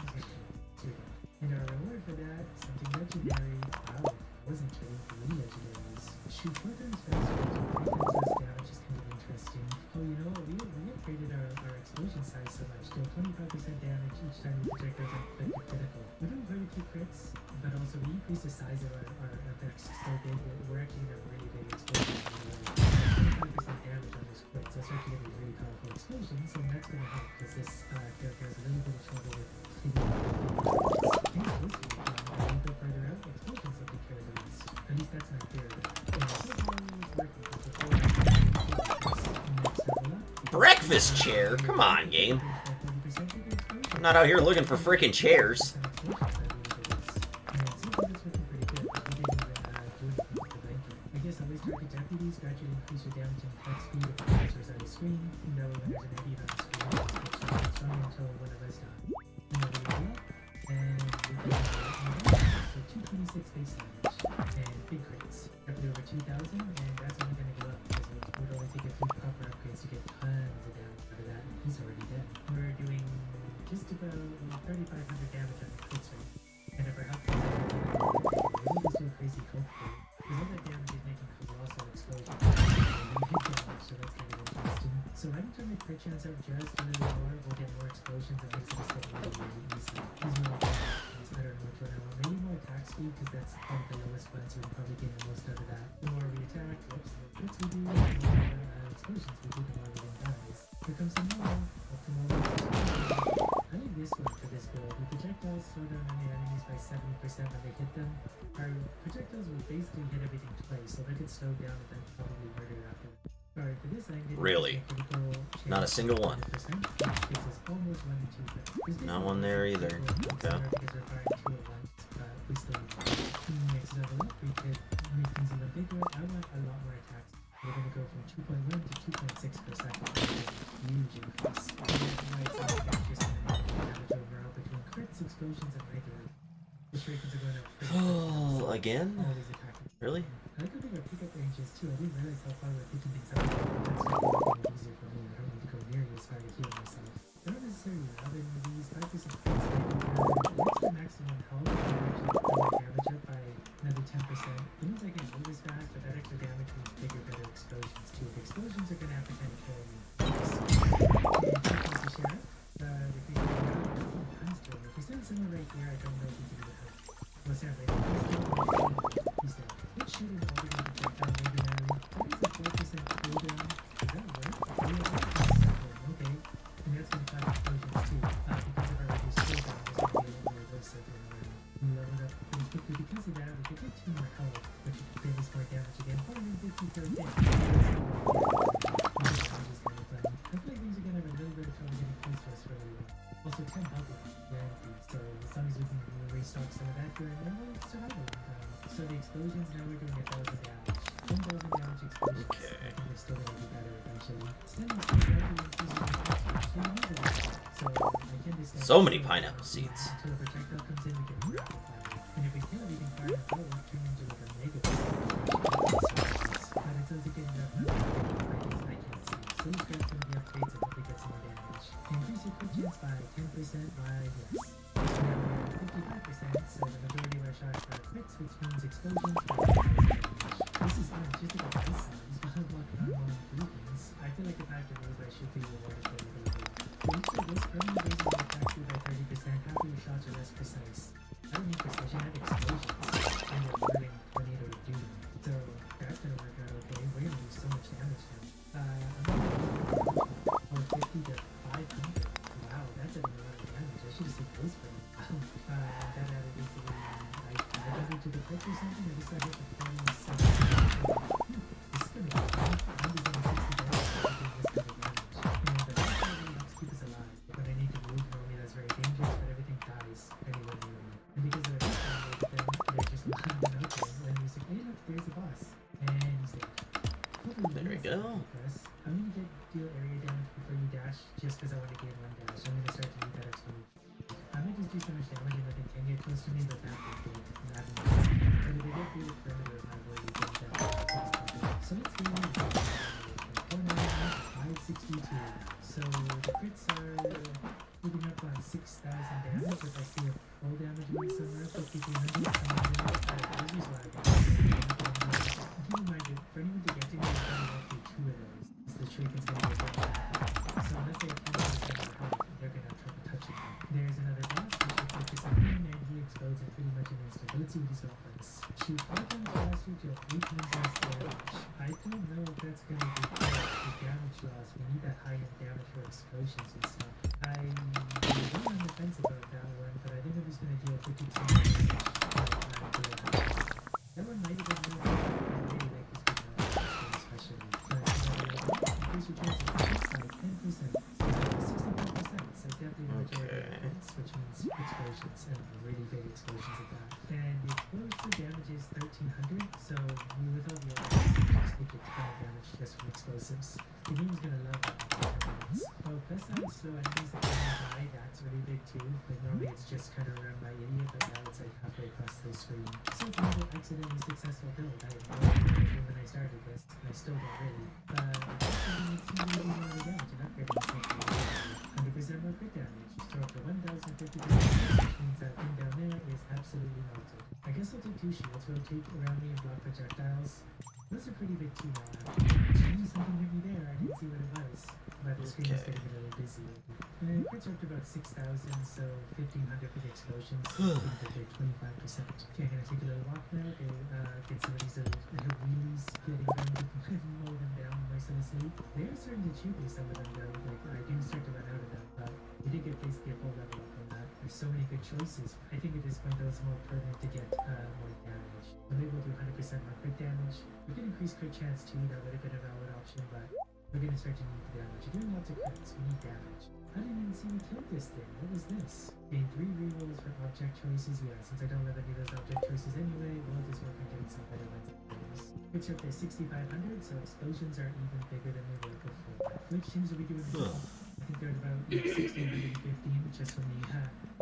and our reward for that, something legendary. Wow, I wasn't kidding. 3 legendaries. Shoot 4 times faster, 3 times less damage is kind of interesting. Oh, you know what? We upgraded our explosion size so much. Deal 25% damage each time we protect us at critical. We're doing very few crits, but also we increased the size of our effects so big that we're actually going to have really big explosions. 25% damage on those crits. That's actually going to be really powerful explosions, and that's going to help because this character has a little bit of trouble with hitting a little bit further out. Explosions will take care of the rest. At least that's my theory. Breakfast chair? Come on, game. I'm not out here looking for freaking chairs. Deputies gradually increase your damage and attack speed if the monsters on the screen. No, when there's an enemy on the screen, it's strong until one of us die. And we can so 226 base damage and big crits. Roughly over 2,000, and that's only going to go up because it would only take a few proper upgrades to get tons of damage out of that, and he's already dead. We're doing just about 3,500 damage on the crits rate. And if our health is we'll just do a crazy cold play. Because all that damage is making colossal explosions. So that's kind of interesting. So every time we crit chance out just a little more, we'll get more explosions and makes us get really, really easy. These are all I don't know which one I want. Maybe more attack speed because that's probably the lowest one, so we can probably get the most out of that. The more we attack, the more crits we do, the more explosions we do, the more everything dies. Here comes some more. Optimal. I like this one for this build. The projectiles slow down enemy enemies by 70% when they hit them. Our projectiles will basically hit everything twice, so they could slow down and then probably murder after. Alright, for this I'm Really? Not a single one. Not one there either. Okay. Next level up, we could make things a little bigger. I want a lot more attacks. We're going to go from 2.1 to 2.6 per second. Huge increase. Right, so that's just going to make damage overall between crits, explosions, and regular. The shurikens are going up. Oh, again? Always attacking. Really? I like how big our pickup range is too. I didn't realize how far we're picking things up. That's making it easier for me. I don't need to go near as far to heal myself. I don't necessarily love any of these. 5% crits. What's the maximum health? Damage up by another 10%. It means I can move as fast, but that extra damage means bigger, better explosions too. The explosions are gonna have to kind of kill me. If we send someone right here, I don't know if we can do it. What's that right? He's dead. Let's shoot him over the projectile maybe now. That is a 4% cooldown. Does that work? Okay. And that's gonna cause explosions too. Because of our reduced cooldown, this will be a little more aggressive and we leveled up pretty quickly. Because of that, we could get 2 more health, which would give us more damage again. 450 per hit. I feel like these are gonna have a little bit of trouble getting close to us for a little while. Also 10 health left, guaranteed. So as long as we can restock some of that during normal survival time. So the explosions, now we're doing 1,000 damage. 1,000 damage explosions. Okay. I think we're still gonna do better eventually. Still gradually increasing the attack. So many pineapple seeds. Until a projectile comes in, we can rapid fire. And if we kill everything fire and forward, we turn into like a mega but it doesn't get enough I can't see. So these guys can be upgrades and hopefully get some more damage. Increase your crit chance by 10% by yes. Now we're at 55%, so the majority of our shots are crits, which means explosions by 10%. This is fun, just about this size. I'm blocking on more improvements. I feel like if I have to move, I should be rewarded for the move. For each of this, permanent raises your attack speed by 30%. Half of your shots are less precise. I don't need precision, I have explosions. And we're running tornado to do. So that's gonna work out okay. We're There we go. I'm gonna deal area damage before you dash, just because I want to gain 1 dash. I'm gonna start to need that extra move. I might just do so much damage and nothing can get close to me, but that would be not enough. But if they get through the perimeter of my ability, then that. So let's do 499, 562. So the crits are moving up on 6,000 damage. If I see a full damage one somewhere, 5,300, this is why I got keep in mind that for anyone to get to me, it's going to go through 2 of those. So the shuriken's going to get one. So unless they have 20% of health, they're going to have trouble touching me. There's another boss, which looks like it's a green, and he explodes in pretty much an instant. But let's see what he's got for us. Shoot 5 times faster to 8 times less damage. I don't know if that's going to be good for damage loss. We need that high-end damage for explosions and stuff. I'm on the fence about that one, but I think I'm just going to deal 50% damage. That one might have been more. I really like this good especially. But increase your chance of hit side 10%. 65%. So definitely the majority of hits, which means explosions and really big explosions at that. And the explosive damage is 1,300, so with all the other just take a ton of damage just from explosives. The game's gonna love that. Oh, plus slow enemies that can die, that's really big too. Like normally it's just kind of around my idiot, but now it's like halfway across the screen. So it's another accidentally successful build. I had no idea when I started this, and I still don't really. But it's actually needs to be more damage and upgrading something. 100% more crit damage. So up to 1,050%, which means that thing down there is absolutely melted. I guess I'll take 2 shields, rotate around me and block projectiles. Those are pretty big too now. Geez, something hit me there. I didn't see what it was. But the screen is getting a little busy. And crits are up to about 6,000, so 1,500 for the explosions. I think they're 25%. Okay, I'm gonna take a little walk now. Okay, get some of these little wheelies, getting them to mow them down by some sleep. They are starting to chew me some of them though. Like, I do start to run out of them, but we did get basically a full level up on that. There's so many good choices. I think at this point though, it's more pertinent to get more damage. So maybe we'll do 100% more crit damage. We can increase crit chance too, that would have been a valid option, but we're gonna start to need the damage. You're doing lots of crits, we need damage. I didn't even see me kill this thing. What was this? Gain 3 rerolls for object choices. Yeah, since I don't have any of those object choices anyway, we'll just work on getting some better ones in place. Crits are up to 6,500, so explosions are even bigger than they were before. Which seems to be doing the job. I think they're about 1,615 just from the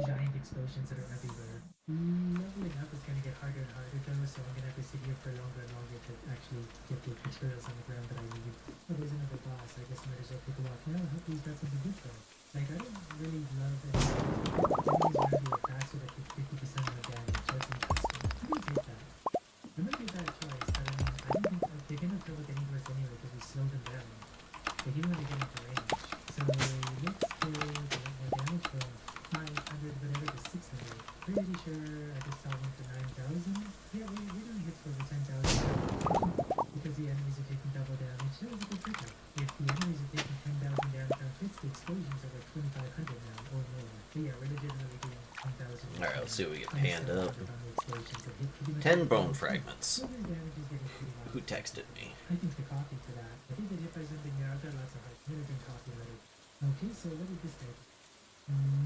giant explosions that are everywhere. Leveling up is going to get harder and harder though, so I'm going to have to sit here for longer and longer to actually get the materials on the ground that I need. Oh, there's another boss. I guess I might as well take a walk now. Hopefully he's got something good for me. Like, I don't really love it. Enemies around you are faster that take 50% of the damage. That's interesting. I'm going to take that. I'm going to give that a choice, but I don't think they're going to throw with any of us anyway because we slowed them down. Like, even when they get into range. So, let's go get more damage from 500 whatever to 600. Pretty sure I just saw one for 9,000. Yeah, we're doing hits for over 10,000 because the enemies are taking double damage. That was a good pickup. If the enemies are taking 10,000 damage on hits, the explosions are like 2,500 now or more. So yeah, we're legitimately doing 1,000. Alright, let's see what we get panned up. 10 bone fragments. Who texted me? I think the coffee for that. I think that if I something there, I've got lots of hearts. I'm gonna drink coffee later. Okay, so what did this make?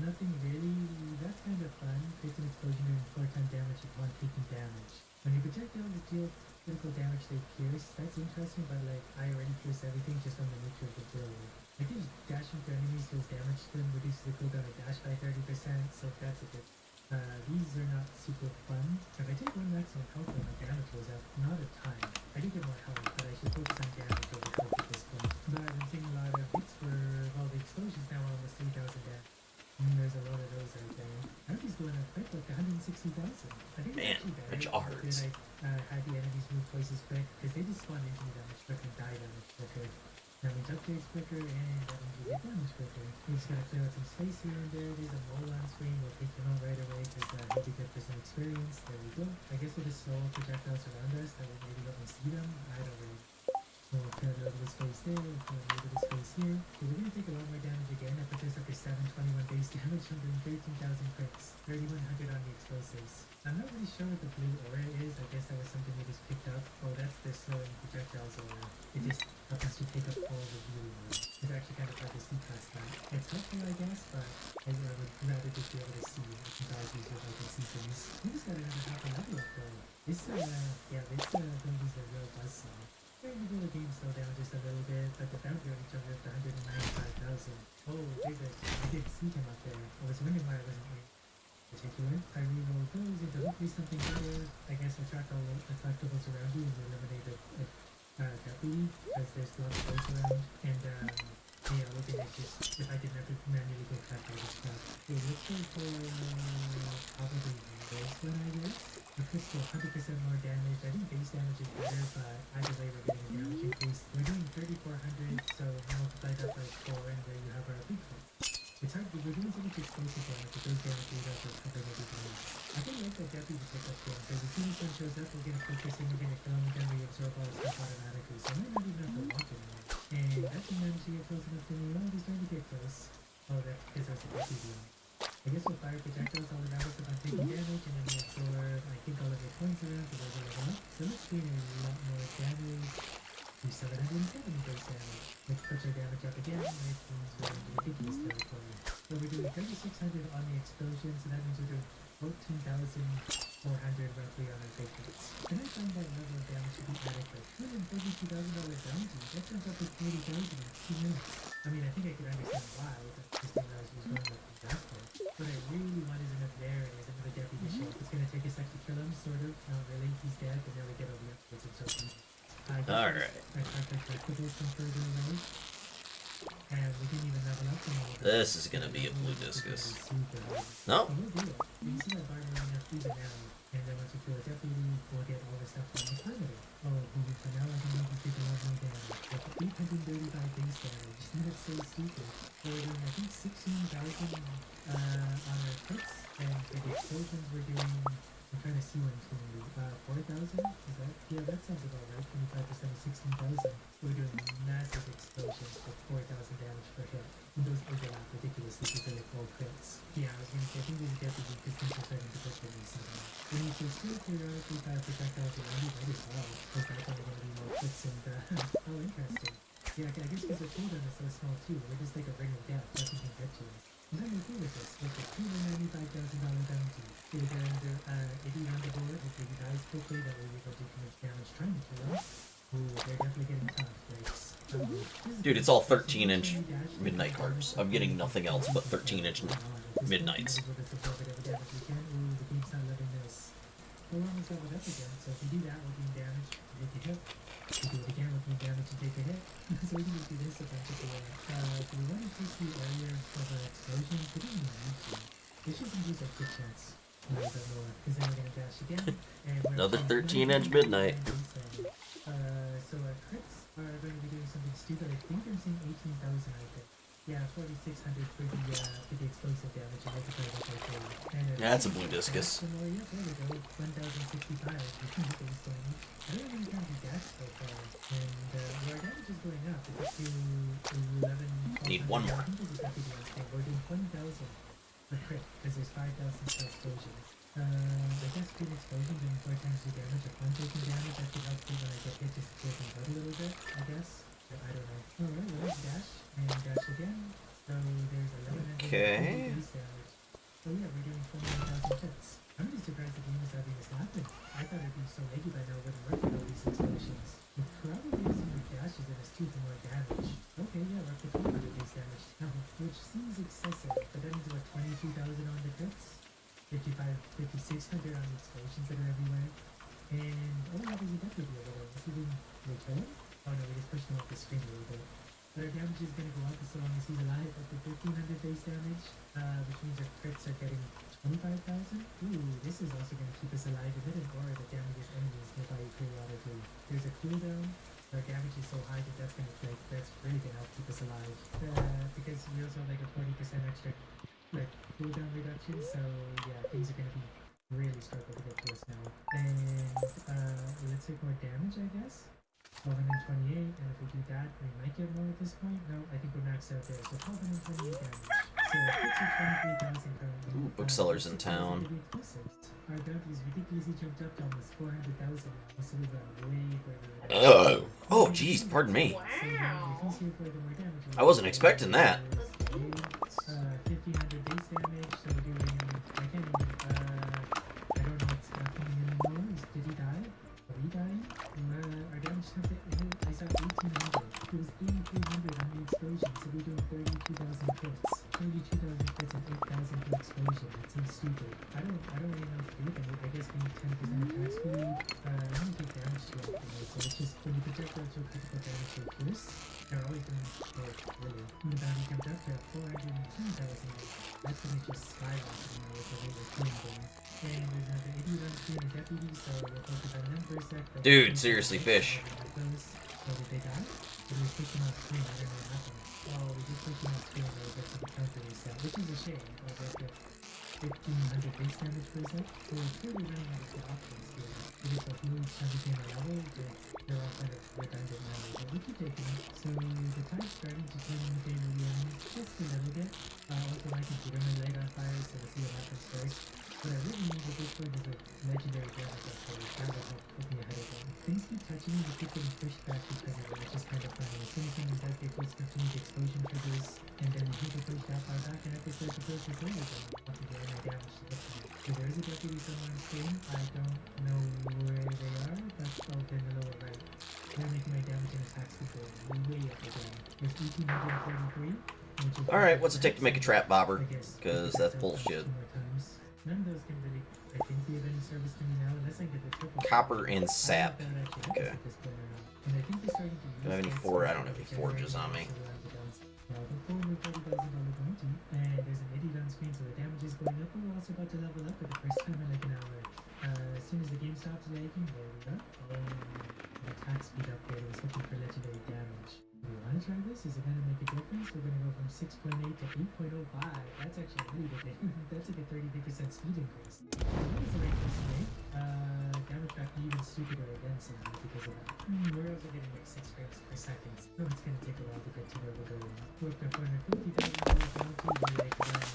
Nothing really. That's kind of fun. Creates an explosion and 4-time damage upon taking damage. When your projectiles deal critical damage, they pierce. That's interesting, but like I already pierce everything just on the nature of the build. I think dashing for enemies deals damage to them, reduces the cooldown of dash by 30%, so that's a good. These are not super fun. If I take 1 maximum health, then my damage goes up. Not a ton. I do get more health, but I should focus on damage over health at this point. But I'm seeing a lot of hits for all the explosions now, almost 3,000 damage. There's a lot of those out there. I hope he's going up quick, like 160,000. I think Man, which arts. I had the enemies move twice as quick, because they just spawn into me that much quicker and die that much quicker. That means upgrades quicker, and that means you get damage quicker. We just gotta clear out some space here and there. There's a mole on screen, we'll take them out right away, because he'll be good for some experience. There we go. I guess we'll just slow projectiles around us, that will maybe let me see them. I don't really. We'll clear a little bit of space there, we'll clear a little bit of space here. So we're going to take a lot more damage again. I put this up to 721 base damage, 113,000 crits, 3,100 on the explosives. I'm not really sure what the blue aura is. I guess that was something we just picked up. Oh, that's the slowing projectiles aura. It just happens to take up all the blue aura. It's actually kind of hard to see past that. It's helpful, I guess, but I would rather just be able to see. I can dodge these if I can see things. We just got another half a level up though. This, this build is a real buzzsaw. Starting to do the game slow down just a do something better. I guess attract all the collectibles around you and eliminate a deputy, because there's lots of those around. And yeah, looking at just if I can manually go track all this stuff. It looks like probably this one, I guess. The crystal, 100% more damage. I think base damage is better, but either way we're getting a damage increase. We're doing 3,400, so multiply that by 4, and there you have our big hit. It's hard, we're doing so much explosive damage, but those damage readouts are covering everything else. I think like that deputy to pick up game, because as soon as one shows up, we're gonna focus in, we're gonna kill him, and then we absorb all the stuff automatically. So I might not even have to walk anymore. And that's when she gets close enough to me. Oh, he's trying to get close. Oh, that's because there's a deputy on. I guess we'll fire projectiles all around us if I'm taking damage, and then we absorb, I think, all of the points around, so those are level up. So let's gain a lot more damage. Do 770 base damage. Let's put our damage up again, which means we're in ridiculous territory. So we're doing 3,600 on the explosion, so that means we're doing 14,400 roughly on our big hits. And I find that level of damage to be adequate. $232,000 bounty, that turns out to 40,000 in 2 minutes. I mean, I think I could understand why, but just didn't realize it was going up that far. What I really want is enough there, and is another deputy show up. It's gonna take a sec to kill him, sort of. Not really, he's dead, but now we get all the upgrades and so on. Alright. I tried to collectibles from further away. And we didn't even level up from all of This is gonna be a blue discus. No? We'll do it. You can see my bar running up through the now. And then once we kill a deputy, we'll get all the stuff from the perimeter. Oh, moving from now, I can make you take a lot more damage. That's 835 base damage. That's so stupid. So we're doing, I think, 16,000 on our crits. And for the explosions, we're doing, I'm trying to see what it's going to be. 4,000? Is that? Yeah, that sounds about right. 25% of 16,000. We're doing massive explosions for 4,000 damage per hit. And those overlap ridiculously because they're like all crits. Yeah, I was going to say, I think there's a deputy 15% into crit rate somehow. When you say still periodically fire projectiles around you, might as well. Because that's only going to be more crits and, oh, interesting. Yeah, I guess because the cooldown is so small too. We're just like a ring of death. Nothing can get you. And then we're cool with this. With the $295,000 bounty. Either get under 80 on the board, hopefully he dies quickly, that way we don't do too much damage trying to kill him. Ooh, they're definitely getting tough, right? Dude, it's all 13-inch midnight cards. I'm getting nothing else but 13-inch midnights. Ooh, the game's not letting this. We're almost leveled up again, so if we do that, we'll gain damage, take a hit. If we do it again, we'll gain damage and take a hit. So we can just do this a bunch of the way. Do we want to take the area of an explosion? We don't even need to. This should use a good chance. A little bit more, because then we're going to dash again. And we're Another 13-inch midnight. So our crits are going to be doing something stupid. I think I'm saying 18,000 right there. Yeah, 4,600 for the explosive damage. And multiply that by 4. And Yeah, that's a blue discus. yeah, there we go. 1,065 for the base damage. I don't even count the dash so far. And our damage is going up. It's up to 11. Need one more. I think there's a deputy on screen. We're doing 20,000 per crit because there's 5,000 per explosions. I guess good explosions and 4 times the damage upon taking damage. That should help me when I get hit just to clear things out a little bit, I guess. But I don't know. Alright, well, let's dash and dash again. So there's 11 Okay. base damage. So yeah, we're doing 21,000 hits. I'm really surprised the game is having this happen. I thought it'd be so leggy by now, it wouldn't work with all these explosions. We're probably using the dashes in us too for more damage. Okay, yeah, we're up to 200 base damage now, which seems excessive, but that means about 22,000 on the crits. 5,600 on the explosions that are everywhere. And oh, there's a deputy over there. Is he being returned? Oh no, we just pushed him off the screen a little bit. But our damage is going to go up as long as he's alive, up to 1,500 base damage, which means our crits are getting 25,000. Ooh, this is also going to keep us alive a bit, or that damages enemies nearby periodically. There's a cooldown. Our damage is so high that that's really going to help keep us alive. Because we also have like a 40% extra cooldown reduction, so yeah, things are gonna be really struggle to get to us now. And let's take more damage, I guess. 1228, and if we do that, we might get more at this point. No, I think we're maxed out there. So 1228 damage. So it's a 23,000 currently. Ooh, booksellers in town. Our bounty is ridiculously jumped up to almost 400,000 now, so we've gone way further. Oh, jeez, pardon me. Wow. So yeah, if he's here for the more damage, I wasn't expecting that. 1,500 base damage, so we're doing, I can't even, I don't know what's happening anymore. Did he die? Are we dying? Our damage, I saw 1,800. It was 3,300 on the explosion, so we're doing 32,000 crits. 32,000 crits and 8,000 per explosion. That seems stupid. I don't really know if to do with it. I guess we need 10% attack speed. I don't take damage too often, so it's just when you projectile to a critical damage rate pierce, they're always going to hit, really. When the bounty comes up to 410,000, that's when it just skyrockets now with the rate of killing going. And there's another idiot on screen, a deputy, so we'll focus on them for a sec. Dude, seriously, fish. So did they die? Did we push them off screen? I don't know what happened. Oh, we just pushed them off screen and we'll get to the counter reset, which is a shame. I'll get 1,500 base damage per set. So we're clearly running out of the options here. We get the huge 70 on level, they're all kind of redundant now, but we keep taking it. So the tide's starting to turn in the favor of the enemy just a little bit. Also my computer may light on fire, so we'll see what happens first. What I really need at this point is a legendary damage upgrade. That will help put me ahead of them. Things keep touching me, but keep getting pushed back because of it, which is kind of funny. As soon as something does get close, continued explosion triggers, and then people push that far back, and I have to start to push this over again. I'll be getting my damage to look for it. So there is a deputy somewhere on screen. I don't know where they are, but in the lower right. They're making my damage and attack speed go way up again. There's 1,833. Alright, what's it take to make a trap bobber? Because that's bullshit. None of those can really, I think, be of any service to me now, unless I get the triple. Copper and sap. Okay. And I think they're starting to use Do I have any I don't have any forges on me. The $430,000 bounty, and there's an idiot on screen, so the damage is going up, but we're also about to level up for the first time in like an hour. As soon as the game stops lagging, there we go. Oh, an attack speed upgrade. I was looking for legendary damage. Do we want to try this? Is it going to make a difference? We're going to go from 6.8 to 8.05. That's actually really big. That's like a 33% speed increase. That was the right choice to make. Damage back even stupider again somehow because of that. We're also getting like 6 frames per second. So it's going to take a while to get to where we're going. We're up to $450,000 bounty. We're like around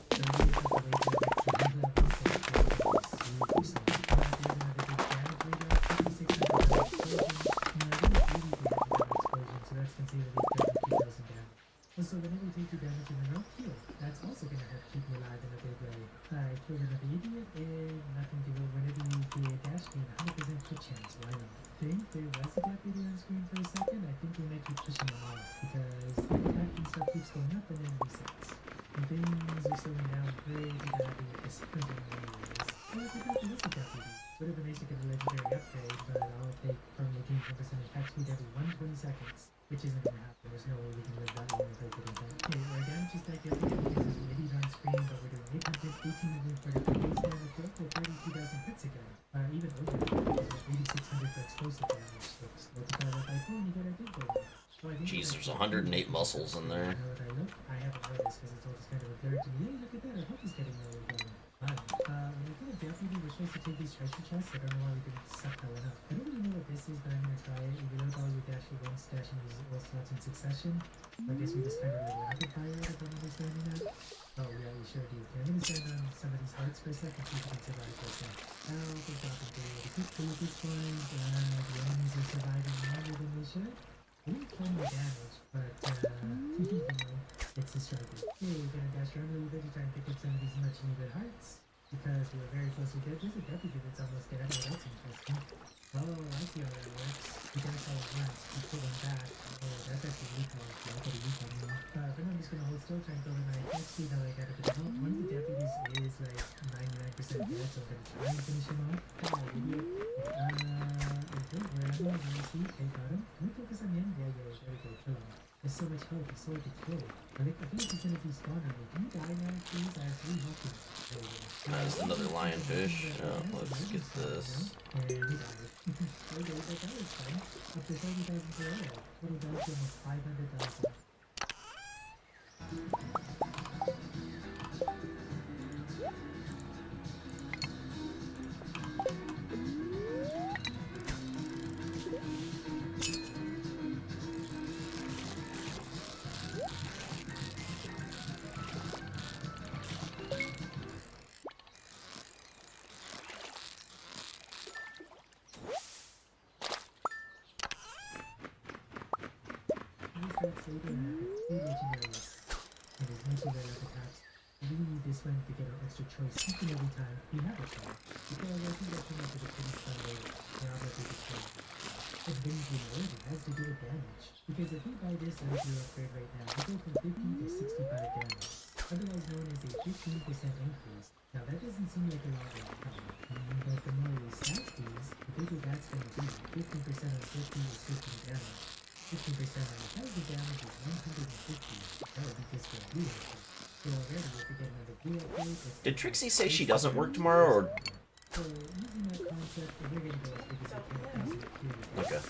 30% away from like 3 levels. So it's like super slow. There's another big damage radar. 5,600 explosion. So that's considered 32,000 damage. Also, whenever you take 2 damage in a row, heal. That's also going to help keep you alive in a big way. Killed another idiot, and nothing to go. Whenever you do a dash gain, 100% crit chance. Why not? I think there was a deputy on screen for a second. I think we might keep pushing them off because the attack and stuff keeps going up and then resets. And things are slowing down. Pretty happy with this printing anyways. Oh, I forgot there was a deputy. Would have been nice to get a legendary upgrade, but I'll take permanent gain 10% attack speed every 120 seconds, which isn't going to happen. There's no way we can live that long if I could do that. Okay, our damage is back up again because there's an idiot on screen, but we're doing 800, 1,800 for the base damage, we're up to 32,000 hits again. Even over that, 8,600 for explosive damage. So just multiply that by 4 and you get our big goal. So Jeez, there's 108 muscles in there. I haven't noticed because it's all just kind of blurred to me. Hey, look at that, our health is getting lower again. When we get a deputy, we're supposed to take these treasure chests. I don't know why we didn't suck that one up. I don't really know what this is, but I'm gonna try it. You reload all your dash at once, dash and use all slots in succession. I guess we just kind of like rapid fire it if I'm understanding that. Oh yeah, we sure do. Okay, I'm gonna stand on some of these hearts for a second, see if we can survive for a sec. Health is dropping through. The quick food at this point, the enemies are surviving longer than they should. We didn't kill more damage, but you know, it's a struggle. Okay, we're gonna dash around a little bit to try and pick up some of these much needed hearts. Because we were very close to dead. There's a deputy that's almost dead. Well, that's interesting. Oh, I see how that works. You dash all at once. You pull them back. Oh, that's actually recall. I'll put a recall now. For now, I'm just gonna hold still, try and build an eye. Let's see how I got a bit of help. One of the deputies is like 99% dead, so I'm gonna try and finish him off. Oh, idiot. Okay, where am I? Let me see. Okay, got him. Can we focus on him? Yeah, there we go. Kill him. There's so much health. He's so hard to kill. I feel like he's gonna be spawned on me. Can you die now, please? I have 3 health. There we go. There's another lionfish. Let's get this. And he died. Okay, but that was fun. Up to 30,000 per hour. Total damage almost 500,000. Start saving two legendaries and as much of their attacks. We need this one to get an extra choice each and every time we have a choice. Because I think that came up with a pretty fun way. Now that we just brings you more, it has to do with damage. Because if you buy this Stardew upgrade right now, you go from 50 to 65 damage, otherwise known as a 15% increase. Now that doesn't seem like a lot right now, but the more you stack these, the bigger that's going to be. 15% on 50 is 15 damage. 15% on 1,000 damage is 150. That would be just for a blue upgrade. So already, if you get another blue upgrade, it's Did Trixie say she doesn't work tomorrow, or... so using that concept, we're going to go as big as we can across the period. Okay.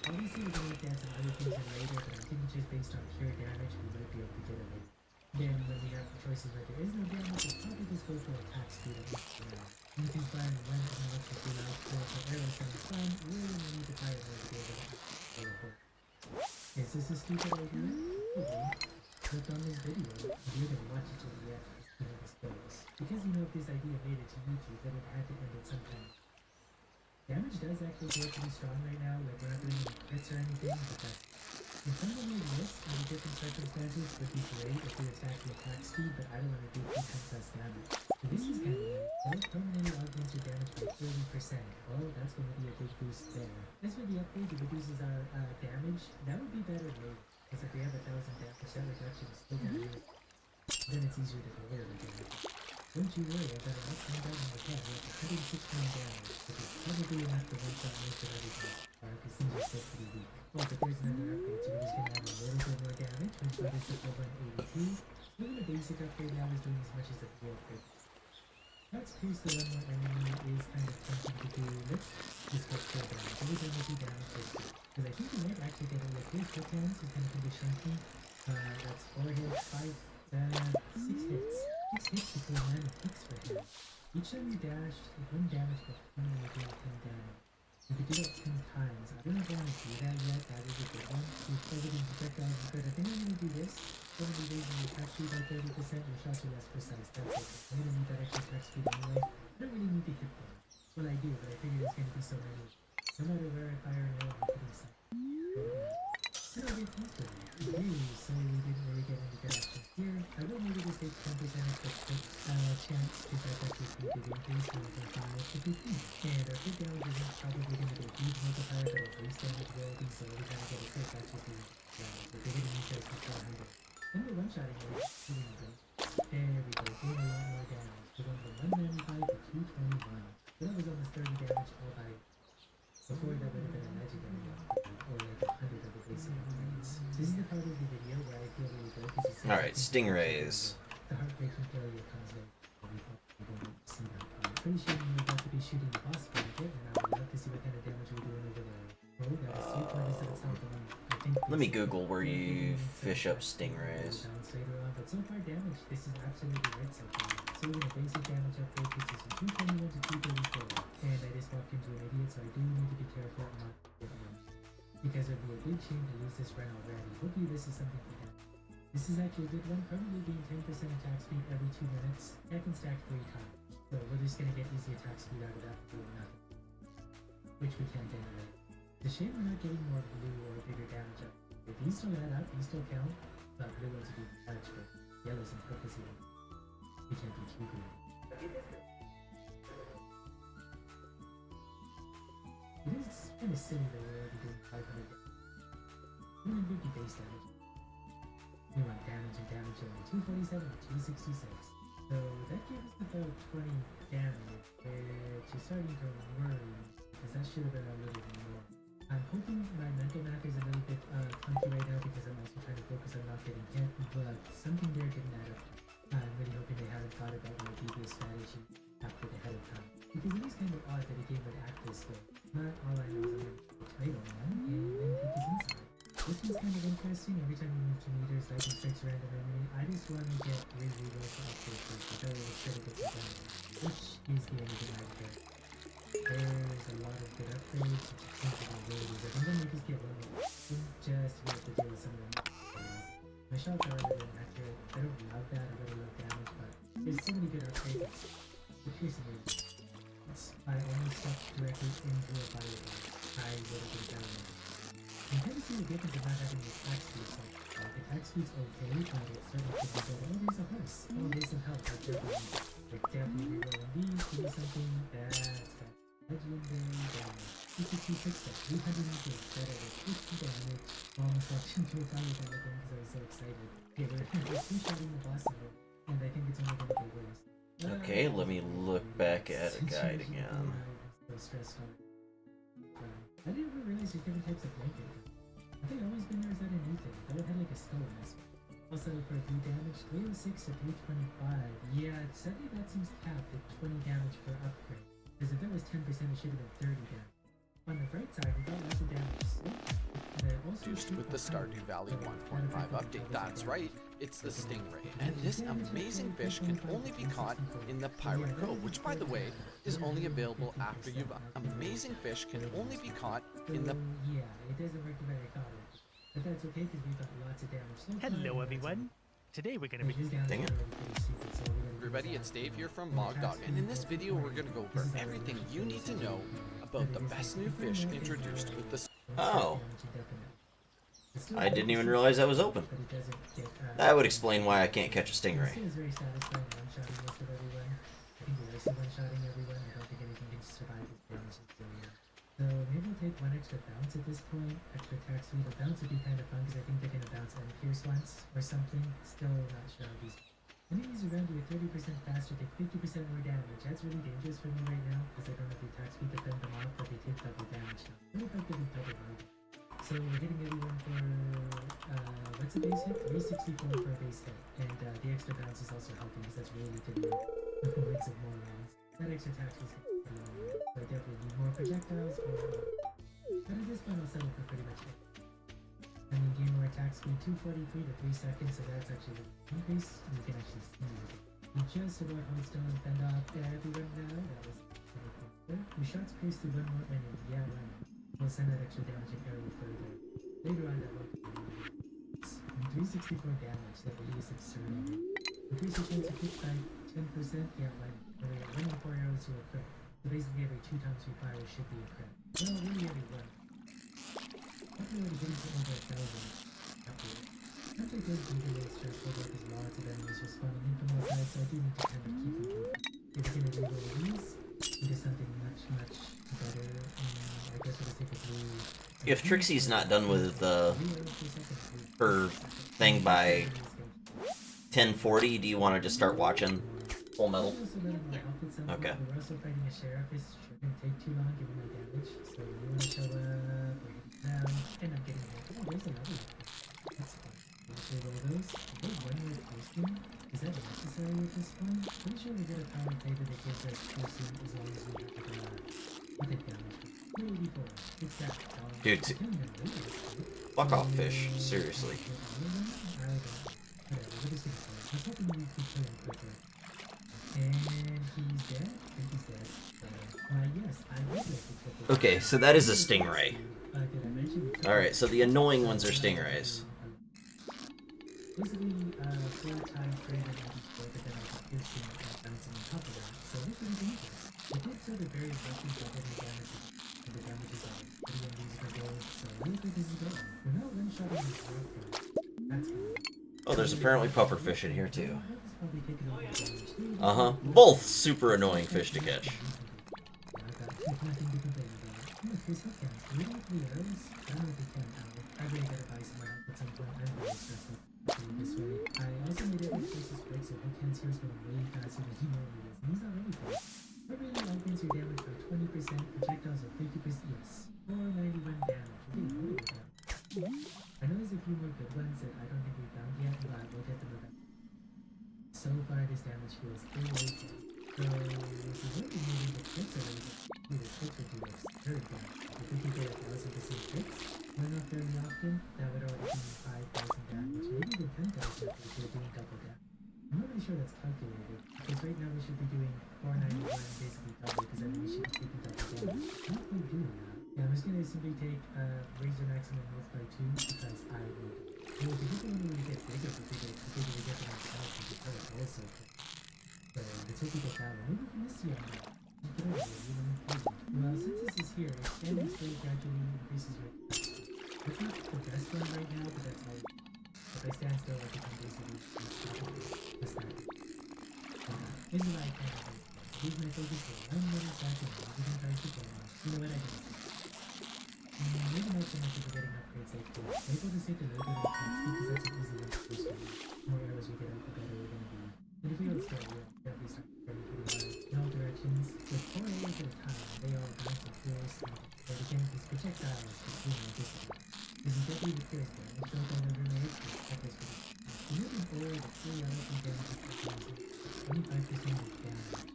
Obviously, we're going to add some other things in later, but I think just based on pure damage, we might be able to get it later. Then, when we have choices where there is no damage, we'll probably just go for attack speed at least for now. And you can find when and what to do out for arrows and fun, we really need to fire more to be able to go for. Is this a stupid idea? Okay. Click on this video, and you're going to watch it till the end to see how this goes. Because you know if this idea made it to YouTube, then it had to end at some time. Damage does actually feel pretty strong right now, like we're not doing any crits or anything, but that's... In some of these lists, under different circumstances, would be great if we attack the attack speed, but I don't want to do 3 times less damage. So this is kind of nice. That'll permanently augment your damage by 30%. Oh, that's going to be a big boost there. As for the upgrade, it reduces our damage. That would be better later, because if we have 1,000 damage, that reduction is still going to be... Then it's easier to deliver the damage. Don't you worry, I've got an excellent gun in the head with 116 damage, which is probably enough to one-shot most of everything. Because things are still pretty weak. Well, but there's another upgrade, so we're just gonna have a little bit more damage, which brought us up over 82. So even the basic upgrade now is doing as much as the full upgrade. Let's pierce the one more enemy is kind of tempting to do. Let's just go full damage. Every time we do damage this way. Because I think we might actually get it with his foot hands, we kind of can be shrinking. That's 4 hits, 6 hits. 6 hits between 9 hits for him. Each time you dash, 1 damage for 20 will do 10 damage. You could do that 10 times. I don't know if I want to do that yet. That is a good one. We've targeting projectiles is good. I think I'm going to do this. I'm going to be raising the attack speed by 30%. Your shots are less precise. That's it. I'm going to need that extra attack speed anyway. I don't really need to hit them. Well, I do, but I figure there's going to be so many. No matter where I fire an arrow, I'm hitting some. I don't get used to it. So we didn't really get any good options here. I will maybe just take 10% extra crit chance because that's actually a pretty big increase from 5 to 15. And our crit damage isn't probably going to be a huge multiplier, but our base damage will be, so every time we get a crit, that should be the bigger than usual is 400. Then we're one-shotting it, shooting good. There we go, doing a lot more damage. We're going from 195 to 221. So that was almost 30 damage all by... Before that would have been a legendary or like 100 of the basic upgrades. So this is the part of the video where I feel really good because it's... Alright, stingrays. The heartbreaking failure comes in. We won't see that. I'm pretty sure we're about to be shooting the boss fight a bit, and I would love to see what kind of damage we're doing over there. Oh, that was 3 points at health alone. I think Let me Google where you fish up stingrays. Later on, but so far damage, this is absolutely right so far. So we're gonna basic damage upgrade takes us from 221 to 234. And I just walked into an idiot, so I do need to be careful and not get one. Because it would be a big shame to lose this run already. Hopefully this is something for him. This is actually a good one, probably being 10% attack speed every 2 minutes. I can stack 3 times. So we're just gonna get easy attack speed out of that for nothing. Which we can't generate. It's a shame we're not getting more blue or bigger damage up. If these still add up, these still count. But blue ones would be much, but yellows and purples even. We can't be too good. It is kind of silly that we're already doing 500 damage. 250 base damage. We want damage and damage only. 247 and 266. So that gives us about 20 damage, which is starting to worry, because that should have been a little bit more. I'm hoping my mental math is a little bit clunky right now because I'm also trying to focus on not getting hit, but something there didn't add up. I'm really hoping they haven't thought about my devious strategy after ahead of time. Because it is kind of odd that a game would act this way. Not all I know is I'm going to play on one and then take his inside. This one's kind of interesting. Every time you move 2 meters, lightning strikes a random enemy. I just want to get 3 rerolls to upgrade first, which I will try to get some damage. Which is the only thing I get. There's a lot of good upgrades, which seems to be really good. I'm going to just get one more. Just to be able to deal with some of them. My shots are a little inaccurate. I don't love that. I really love damage, but there's so many good upgrades. The piercing rate. I almost stepped directly into a fireball. I would have been down there. You kind of see the difference of not having the attack speed. So, the attack speed's okay, but it certainly could be better. Oh, there's a horse. Oh, there's some health. Like definitely rerolling these to do something. That's legendary damage. 266 308 better with 50 damage. Almost walked into a fire that I think because I was so excited. Okay, we're two-shotting the boss now, and I think it's only gonna get worse. Okay, let me look back at a guide again. I'm so stressed out. I didn't even realize there's different types of blanket. I think I've always been there without anything. I would have like a skull in this one. Also for 3 damage, 306 to 325. Yeah, suddenly that seems capped at 20 damage per upgrade. Because if it was 10%, it should have been 30 damage. On the bright side, we got lots of damage. Introduced with the Stardew Valley 1.5 update. That's right, it's the Stingray. And this amazing fish can only be caught in the Pirate Cove, which by the way, is only available after you've amazing fish can only be caught in the... Yeah, it doesn't work the way I thought it. But that's okay because we've got lots of damage. So Hello everyone. Today we're gonna be Dang it. Everybody, it's Dave here from Mogdog, and in this video we're gonna go over everything you need to know about the best new fish introduced with the... Oh. I didn't even realize that was open. That would explain why I can't catch a stingray. It is very satisfying one-shotting most of everyone. I think we're also one-shotting everyone. I don't think anything can survive this damage is doing. So maybe we'll take one extra bounce at this point. Extra attack speed. A bounce would be kind of fun because I think they're gonna bounce and pierce once or something. Still not sure of these. Enemies around you at 30% faster take 50% more damage. That's really dangerous for me right now because I don't have the attack speed to fend them off, but they take double damage now. What if I could be double damage? So we're hitting everyone for, what's the base hit? 364 for a base hit. And the extra bounce is also helping because that's really getting the points of more rounds. That extra attack is pretty long. So I definitely need more projectiles or... But at this point I'll settle for pretty much it. I mean, gain more attack speed, 243 to 3 seconds, so that's actually an increase. And you can actually see it. We just about hold still and fend off everyone now. That was pretty cool. We shots pierced through one more enemy. Yeah, right. We'll send that extra damage and carry further. Later on, that won't be 364 damage, that really is absurd. Increase your chance of hit by 10%, yeah, like, when we got 1 in 4 arrows to a crit. So basically every 2 times we fire should be a crit. Well, really every 1. Hopefully we're getting to over 1,000 upwards. Not that good being really stressful because lots of enemies are spawning in from all sides, so I do need to kind of keep them moving. If we're gonna reroll these into something much, much better, I guess we'll take a blue. If Trixie's not done with her thing by 10:40, do you want to just start watching Full Metal? Okay. We're also fighting a sheriff. It's gonna take too long given my damage. So you want to show up, we're hitting down, and I'm getting hit. Oh, there's another one. That's fun. Let's reroll those. Oh, one more posting. Is that necessary at this point? Pretty sure we get a power favor that gives us posting as long as we have the damage. 384. It's that. Dude, fuck off, fish. Seriously. Okay, so that is a stingray. Alright, so the annoying ones are stingrays. Basically, 4 times greater than before, but then I got piercing and bouncing on top of that. So this is dangerous. It did sort of very roughly double the damage, and the damage is pretty unusable, so I really think this is good. We're not one-shotting this rock. That's good. Oh, there's apparently pufferfish in here too. Uh-huh. Both super annoying fish to catch. Projectiles are 50%, yes. 491 damage. We're getting loaded with that. I know there's a few more good ones that I don't think we found yet, but we'll get them eventually. So far, this damage feels pretty weighty. So, if we're really moving the tricks already, the tricks would do this. Very good. If we could get 1,000% tricks, we're not very often, that would already be 5,000 damage. Maybe even 10,000 if we're doing double damage. I'm not really sure that's calculated, because right now we should be doing 491 basically double, because then we should be taking double damage. Not quite doing that. Yeah, I'm just gonna simply take raise your maximum health by 2 because I would. Well, the people when we get bigger, the bigger we get the max health, the better also. So the typical power. Maybe we can miss you on that. Well, since this is here, standing still gradually increases your attack. It's not the best one right now, but that's how. If I stand still, I become basically unstoppable. That's that. This is like use my focus for 1 minute second. You can try to go on. You know what I can do. Maybe not so much if we're getting upgrades like this. But able to save a little bit of attack speed because that's an easy one to boost. The more arrows we get out, the better we're going to be. And if we hold still, we'll definitely start getting pretty hard in all directions. With 4 arrows at a time, they all bounce and pierce, and again, these projectiles just do no distance. This is definitely the first one. It's built on the remake, that was pretty. Moving forward, the 3 arrows and damage is 25% of damage.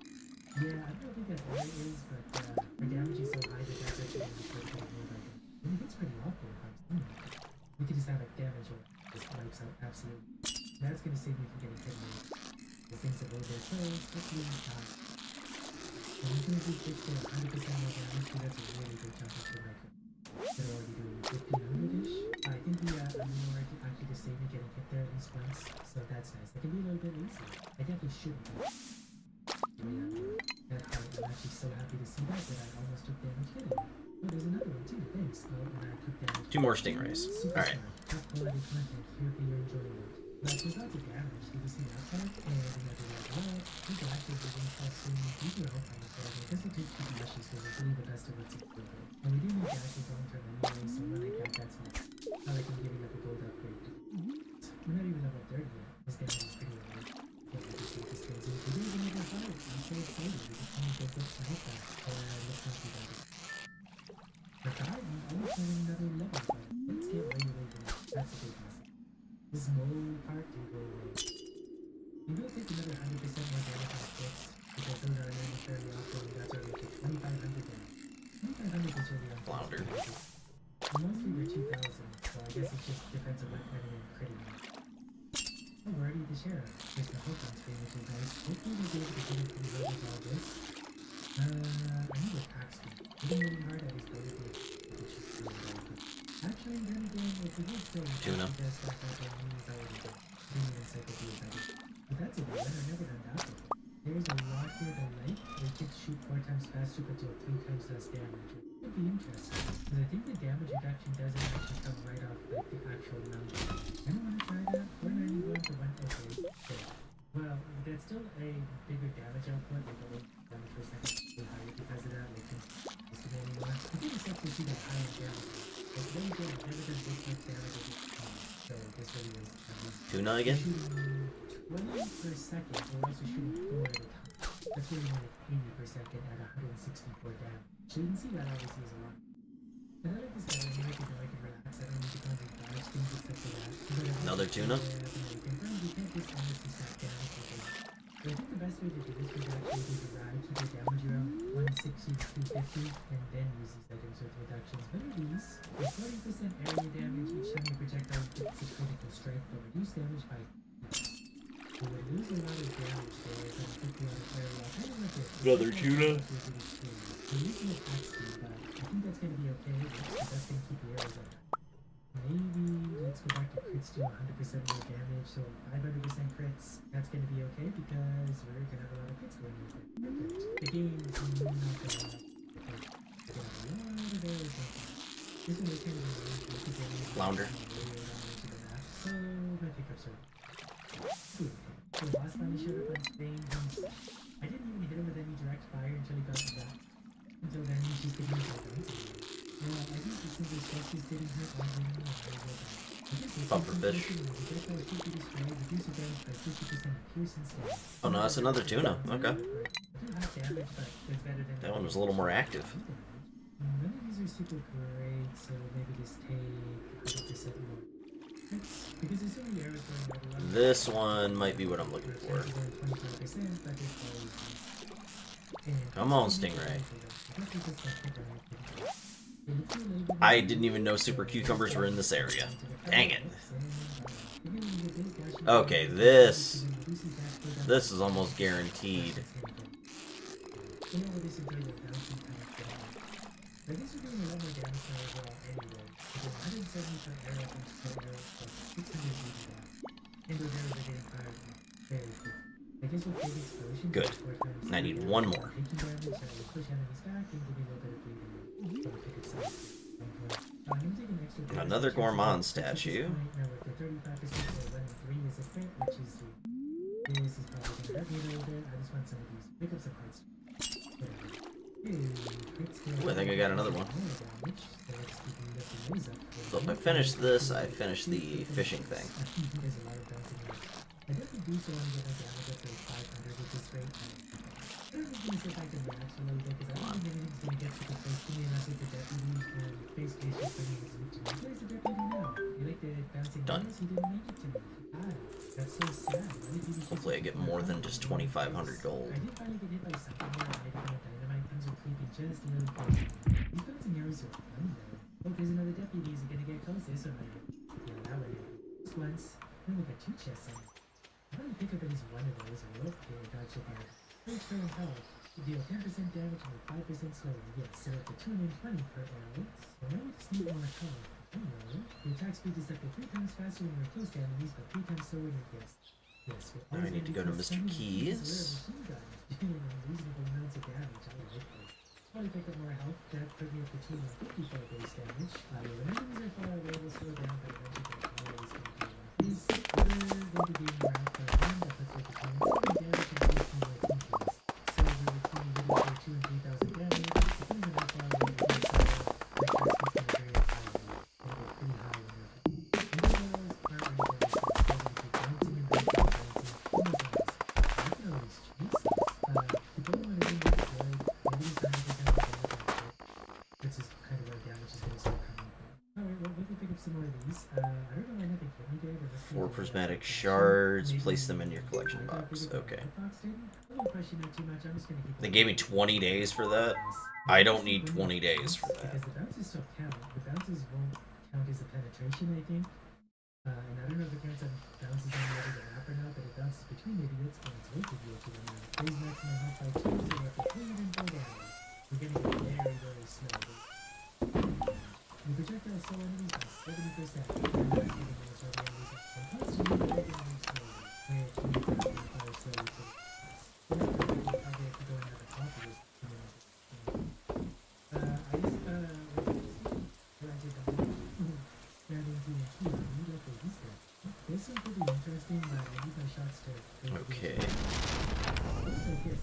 Yeah, I don't think that aura is, but her damage is so high that that's actually going to be pretty good about it. I mean, it's pretty awful if I'm seeing it. We could just have like damage or just wipes out absolutely. That's going to save me from getting hit with the things that roll their souls, hopefully not. And even if we switch to 100% more damage, that's a really good chunk of good record. They're already doing 1500-ish. I think the reward actually just saved me getting hit there at least once, so that's nice. I can be a little bit easy. I definitely shouldn't be. I'm actually so happy to see that I almost took damage hitting it. Oh, there's another one too. Thanks. Oh, and I took damage. 2 more stingrays. Alright. Top quality content. Here for your enjoyment. But there's lots of damage. Did you see that part? And another one. Well, these are actually really interesting. These are all kind of fun. Because it takes two ashes, so it's really the best of what's available. And we do need ashes long term anyway, so when I get that's nice. I like I'm giving up a gold upgrade. We're not even level 30 yet. This damage is pretty low. Can't wait to see what this turns into. We're even level 5. I'm so excited. We just want to get up to help that. Let's not do that. But I'm almost on another level, but let's get way away from that. That's a big mess. This mole part can go away. We will take another 100% more damage on sticks, because those are learning fairly often, and that's already to 2,500 damage. 2,500 is really on Flounder. Mostly we're 2,000, so I guess it's just depends on what enemy I'm critting on. Oh, we're already the sheriff. There's the hook on screen, which is nice. Hopefully we'll be able to get it pretty well with all this. I need attack speed. Hitting really hard at his body, which is really very good. Actually, then again, if we hold still, Tuna. does stack up on me, that would be good. Being an encyclopedia better. But that's a good one, I've never done that before. There's a rock here that light, which can shoot 4 times faster but deal 3 times less damage. It could be interesting, because I think the damage reduction doesn't actually come right off like the actual number. I don't want to try that. 491 to 1. Okay, good. Well, that's still a bigger damage output, like the damage per second is higher because of that, like anymore. I think it's up to see that higher damage. Like really good, it never does this much damage as it's so this really is Tuna again? shooting 20 per second, or also shooting 4 at a time. That's really more like 80 per second at 164 damage. So you can see that obviously is a lot. And I like this guy, I like it, I can relax, I don't need to come and dodge things except for that. Another tuna? You can't just honestly stack damage with it. But I think the best way to do this is actually to ride, keep your damage around 160 to 250, and then use these items with reductions. What are these? With 40% area damage each time your projectile hits a critical strike, but reduce damage by so we lose a lot of damage there, so we took a lot of area. Kind of like it. Another tuna? We're losing attack speed, but I think that's going to be okay. That's going to keep the arrows up. Maybe let's go back to crits to 100% more damage, so 500% crits. That's going to be okay because we're going to have a lot of crits going in there. Perfect. The game is not going to have a lot of arrows. This one is kind of a Flounder. so my pickups are good. So last time he showed up on Spain, I didn't even hit him with any direct fire until he got to that. Until then, she's getting his like yeah, I think the single stress is getting hurt on the Bumper fish. Oh no, that's another tuna. Okay. That one was a little more active. None of these are super great, so maybe just take 100% more. Because there's so many arrows going over. This one might be what I'm looking for. Come on, Stingray. I didn't even know super cucumbers were in this area. Dang it. Okay, this is almost guaranteed. Good. And I need one more. Another Gourmand statue. Ooh, I think I got another one. So if I finish this, I finish the fishing thing. I definitely do so want to get my damage up to like 500, which is great. I don't know if I'm gonna sit back and relax a little bit because I don't think anything's gonna get super close to me unless it's a deputy, and basically it's just bringing his loot to me. Where's the deputy now? You like the bouncing Done. balls? He didn't make it to me. God, that's so sad. Why did he Hopefully I get more than just 2,500 gold. I did finally get hit by something where I hit on dynamite. Things are creeping just a little closer. These bouncing arrows are fun though. Oh, there's another deputy. Is he gonna get close? This one might. Yeah, that way. Just once. Then we got 2 chests on it. I'm gonna pick up at least one of those. Okay, that should be it. First turn health. You deal 10% damage and 5% slower. Yes, set up to 220 per arrow. So now we just need more health. I don't know. The attack speed is up to 3 times faster when you're close to enemies, but 3 times slower when you're close. Yes, Now I need to go to Mr. Keys. Reasonable amounts of damage. I like this. Probably pick up more health. That put me up to 250 for base damage. When enemies are far away, we'll slow down, but eventually always going to be is going to be more health for one that puts up to 20 damage and 15 more pinkies. So we would between maybe 2,000 and 3,000 damage. Depending on how far away it is, my attack speed's going to vary highly. It'll go pretty high when you're Four prismatic shards, place them in your collection box. Okay. They gave me 20 days for that. I don't need 20 days for that. Because the bounces still count. The bounces won't count as a penetration, I think. And I don't know if it counts on bounces on the other map or not, but it bounces between idiots when it's worth it to them. Phase maximum health by 2, so we have to clean and go down. We're getting it very, very slow. The projectile slow enemies by 70%. We're not getting those slow enemies and constantly very damage slowly. Which means that we fire slowly to the class. We're not going to probably have to go into the top of this. Okay.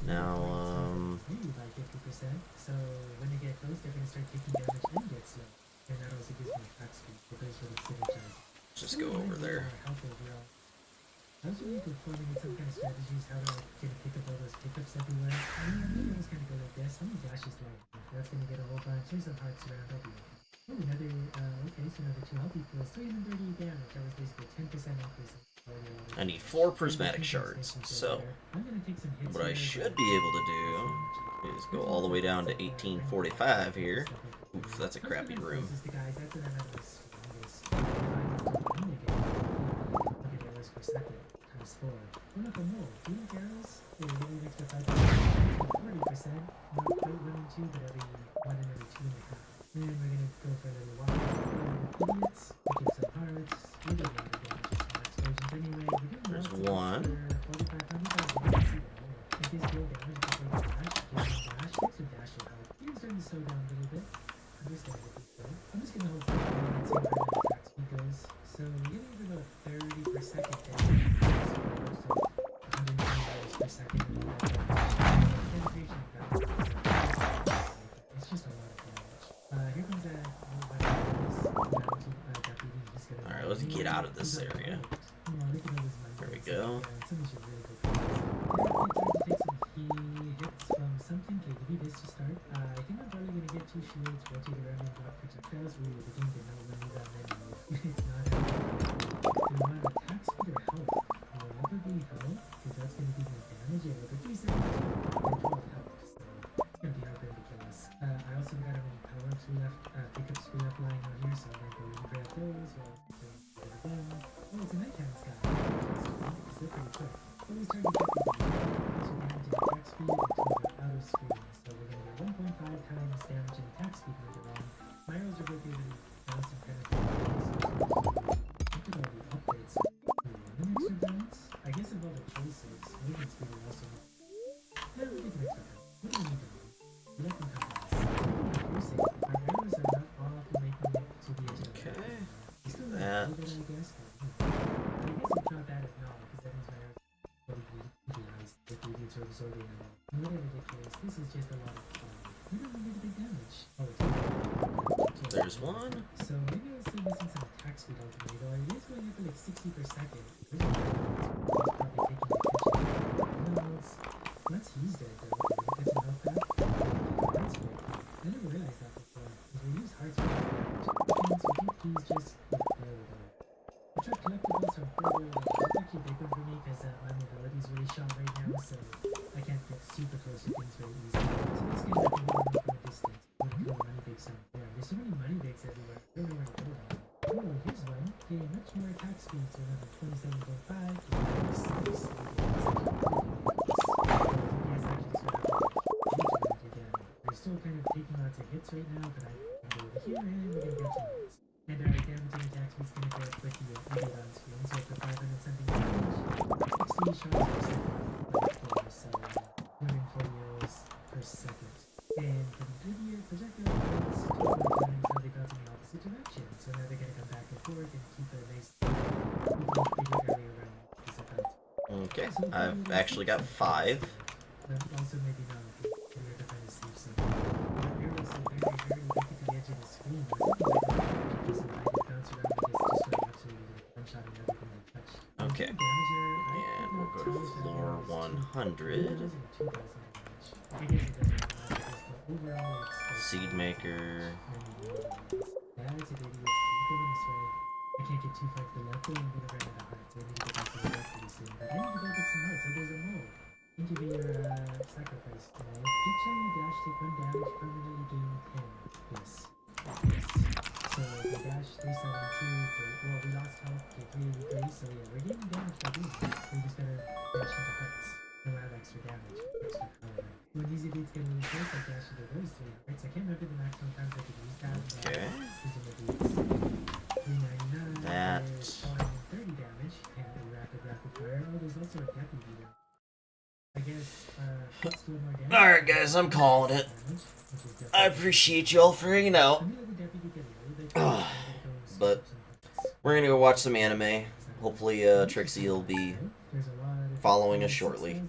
Now, Maybe by 50%. So when they get close, they're going to start taking damage and get slow. And that also gives me attack speed. It goes for the synergize. just go over there. I was really good for with some kind of strategies how to get pick up all those pickups everywhere. I mean, maybe I was going to go like this. How many dashes do I have? That's going to get a whole bunch. Here's some hearts around. That'll be okay. Oh, another, okay, so another 2 health equals 330 damage. That was basically 10% increase. I need 4 prismatic shards, so what I should be able to do is go all the way down to 1845 here. Oof, that's a crappy room. Then we're gonna go for a little while. Idiots, pick up some hearts. We do a lot of damage from explosions anyway. There's one. Starting to slow down a little bit. Understandably so. I'm just gonna hold fire and see where the attack speed goes. So we're getting about 30 per second there. So 120 per second. Penetration of that. It's just a lot of damage. Here comes that Alright, let's get out of this area. There we go. Something KDB this to start. I think I'm probably gonna get 2 shields, rotate around and block projectiles. We were beginning to know when we got menu. It's not a amount of attack speed or health. Probably health, because that's gonna give me damage. Yeah, with the 3 seconds and 12 health. So it's gonna be hard for him to kill us. I also got how many power-ups we left, pickups we left lying out here, so I'm gonna go and grab those while I'm doing them. Oh, it's a night cannon sky. So they're pretty quick. Always target attack speed and out of screen, so we're going to get 1.5 times damage and attack speed later on. My arrows are going to be bouncing kind of look at all the upgrades. An extra bounce? I guess of all the choices, movement speed will also be. Yeah, we can mix that up. What do we need to do? We let them come fast. Piercing. Our arrows are not off making it to the edge of the map. We still have a little bit, I guess, but I guess it's not bad at all, because that means my arrows will be utilized if we do absorbing them all. Not ridiculous. This is just a lot of fun. there's one. So maybe I was still missing some attack speed ultimately, though it is going up to like 60 per second. Which is probably taking my attention. No, let's use that though. Get some health back. That's great. I never realized that before. Because we use hearts for damage. So can you please just there we go. Which are collectibles from further away. That's actually a big one for me because my mobility is really shot right now, so I can't get super close to things very easily. So let's get up and from a distance. We're gonna kill the money bigs out there. There's so many money bigs everywhere. I don't know where to go now. Oh, here's one. Getting much more attack speed, so another 27.5 to 26. We're still kind of taking lots of hits right now, but I can go over here and we're gonna get some hits. And our damage and attack speed's gonna go up with the edit on screen, so for 500 something damage, 60 shots per second, so 240 arrows per second. And for the 30-year projectile rounds, 2 times now they got in the opposite direction, so now they're gonna come back and forth and keep a nice bigger area around this event. Okay, I've actually got 5. But also maybe not, if we have to find a safe zone. The arrows so very, very get to the edge of the screen. I was thinking about that, just bounce around and just destroy absolutely one-shotting everything they touch. Okay. And we'll go to floor 100. Seed maker. That's a good idea. Keep going this way. I can't get too far to the left, though. I'm gonna run out of hearts. I need to get back to the left pretty soon. But I need to go get some hearts. Oh, there's a mole. Thank you for your sacrifice today. Each time you dash, take 1 damage, permanently gain 10. Yes. Yes. So we dash 372 for, well, we lost health to 383, so yeah, we're gaining damage by doing that. We just gotta dash into hearts. No add extra damage, extra power. When these events get a little close, I dash into those 3 hearts. I can't remember the maximum times I could use that. Okay. Presumably it's 399. That. 30 damage, and a rapid fire. Oh, there's also a deputy there. I guess, let's do more damage. Alright, guys, I'm calling it. I appreciate y'all for hanging out. But we're gonna go watch some anime. Hopefully, Trixie will be following us shortly.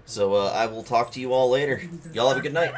So, I will talk to you all later. Y'all have a good night.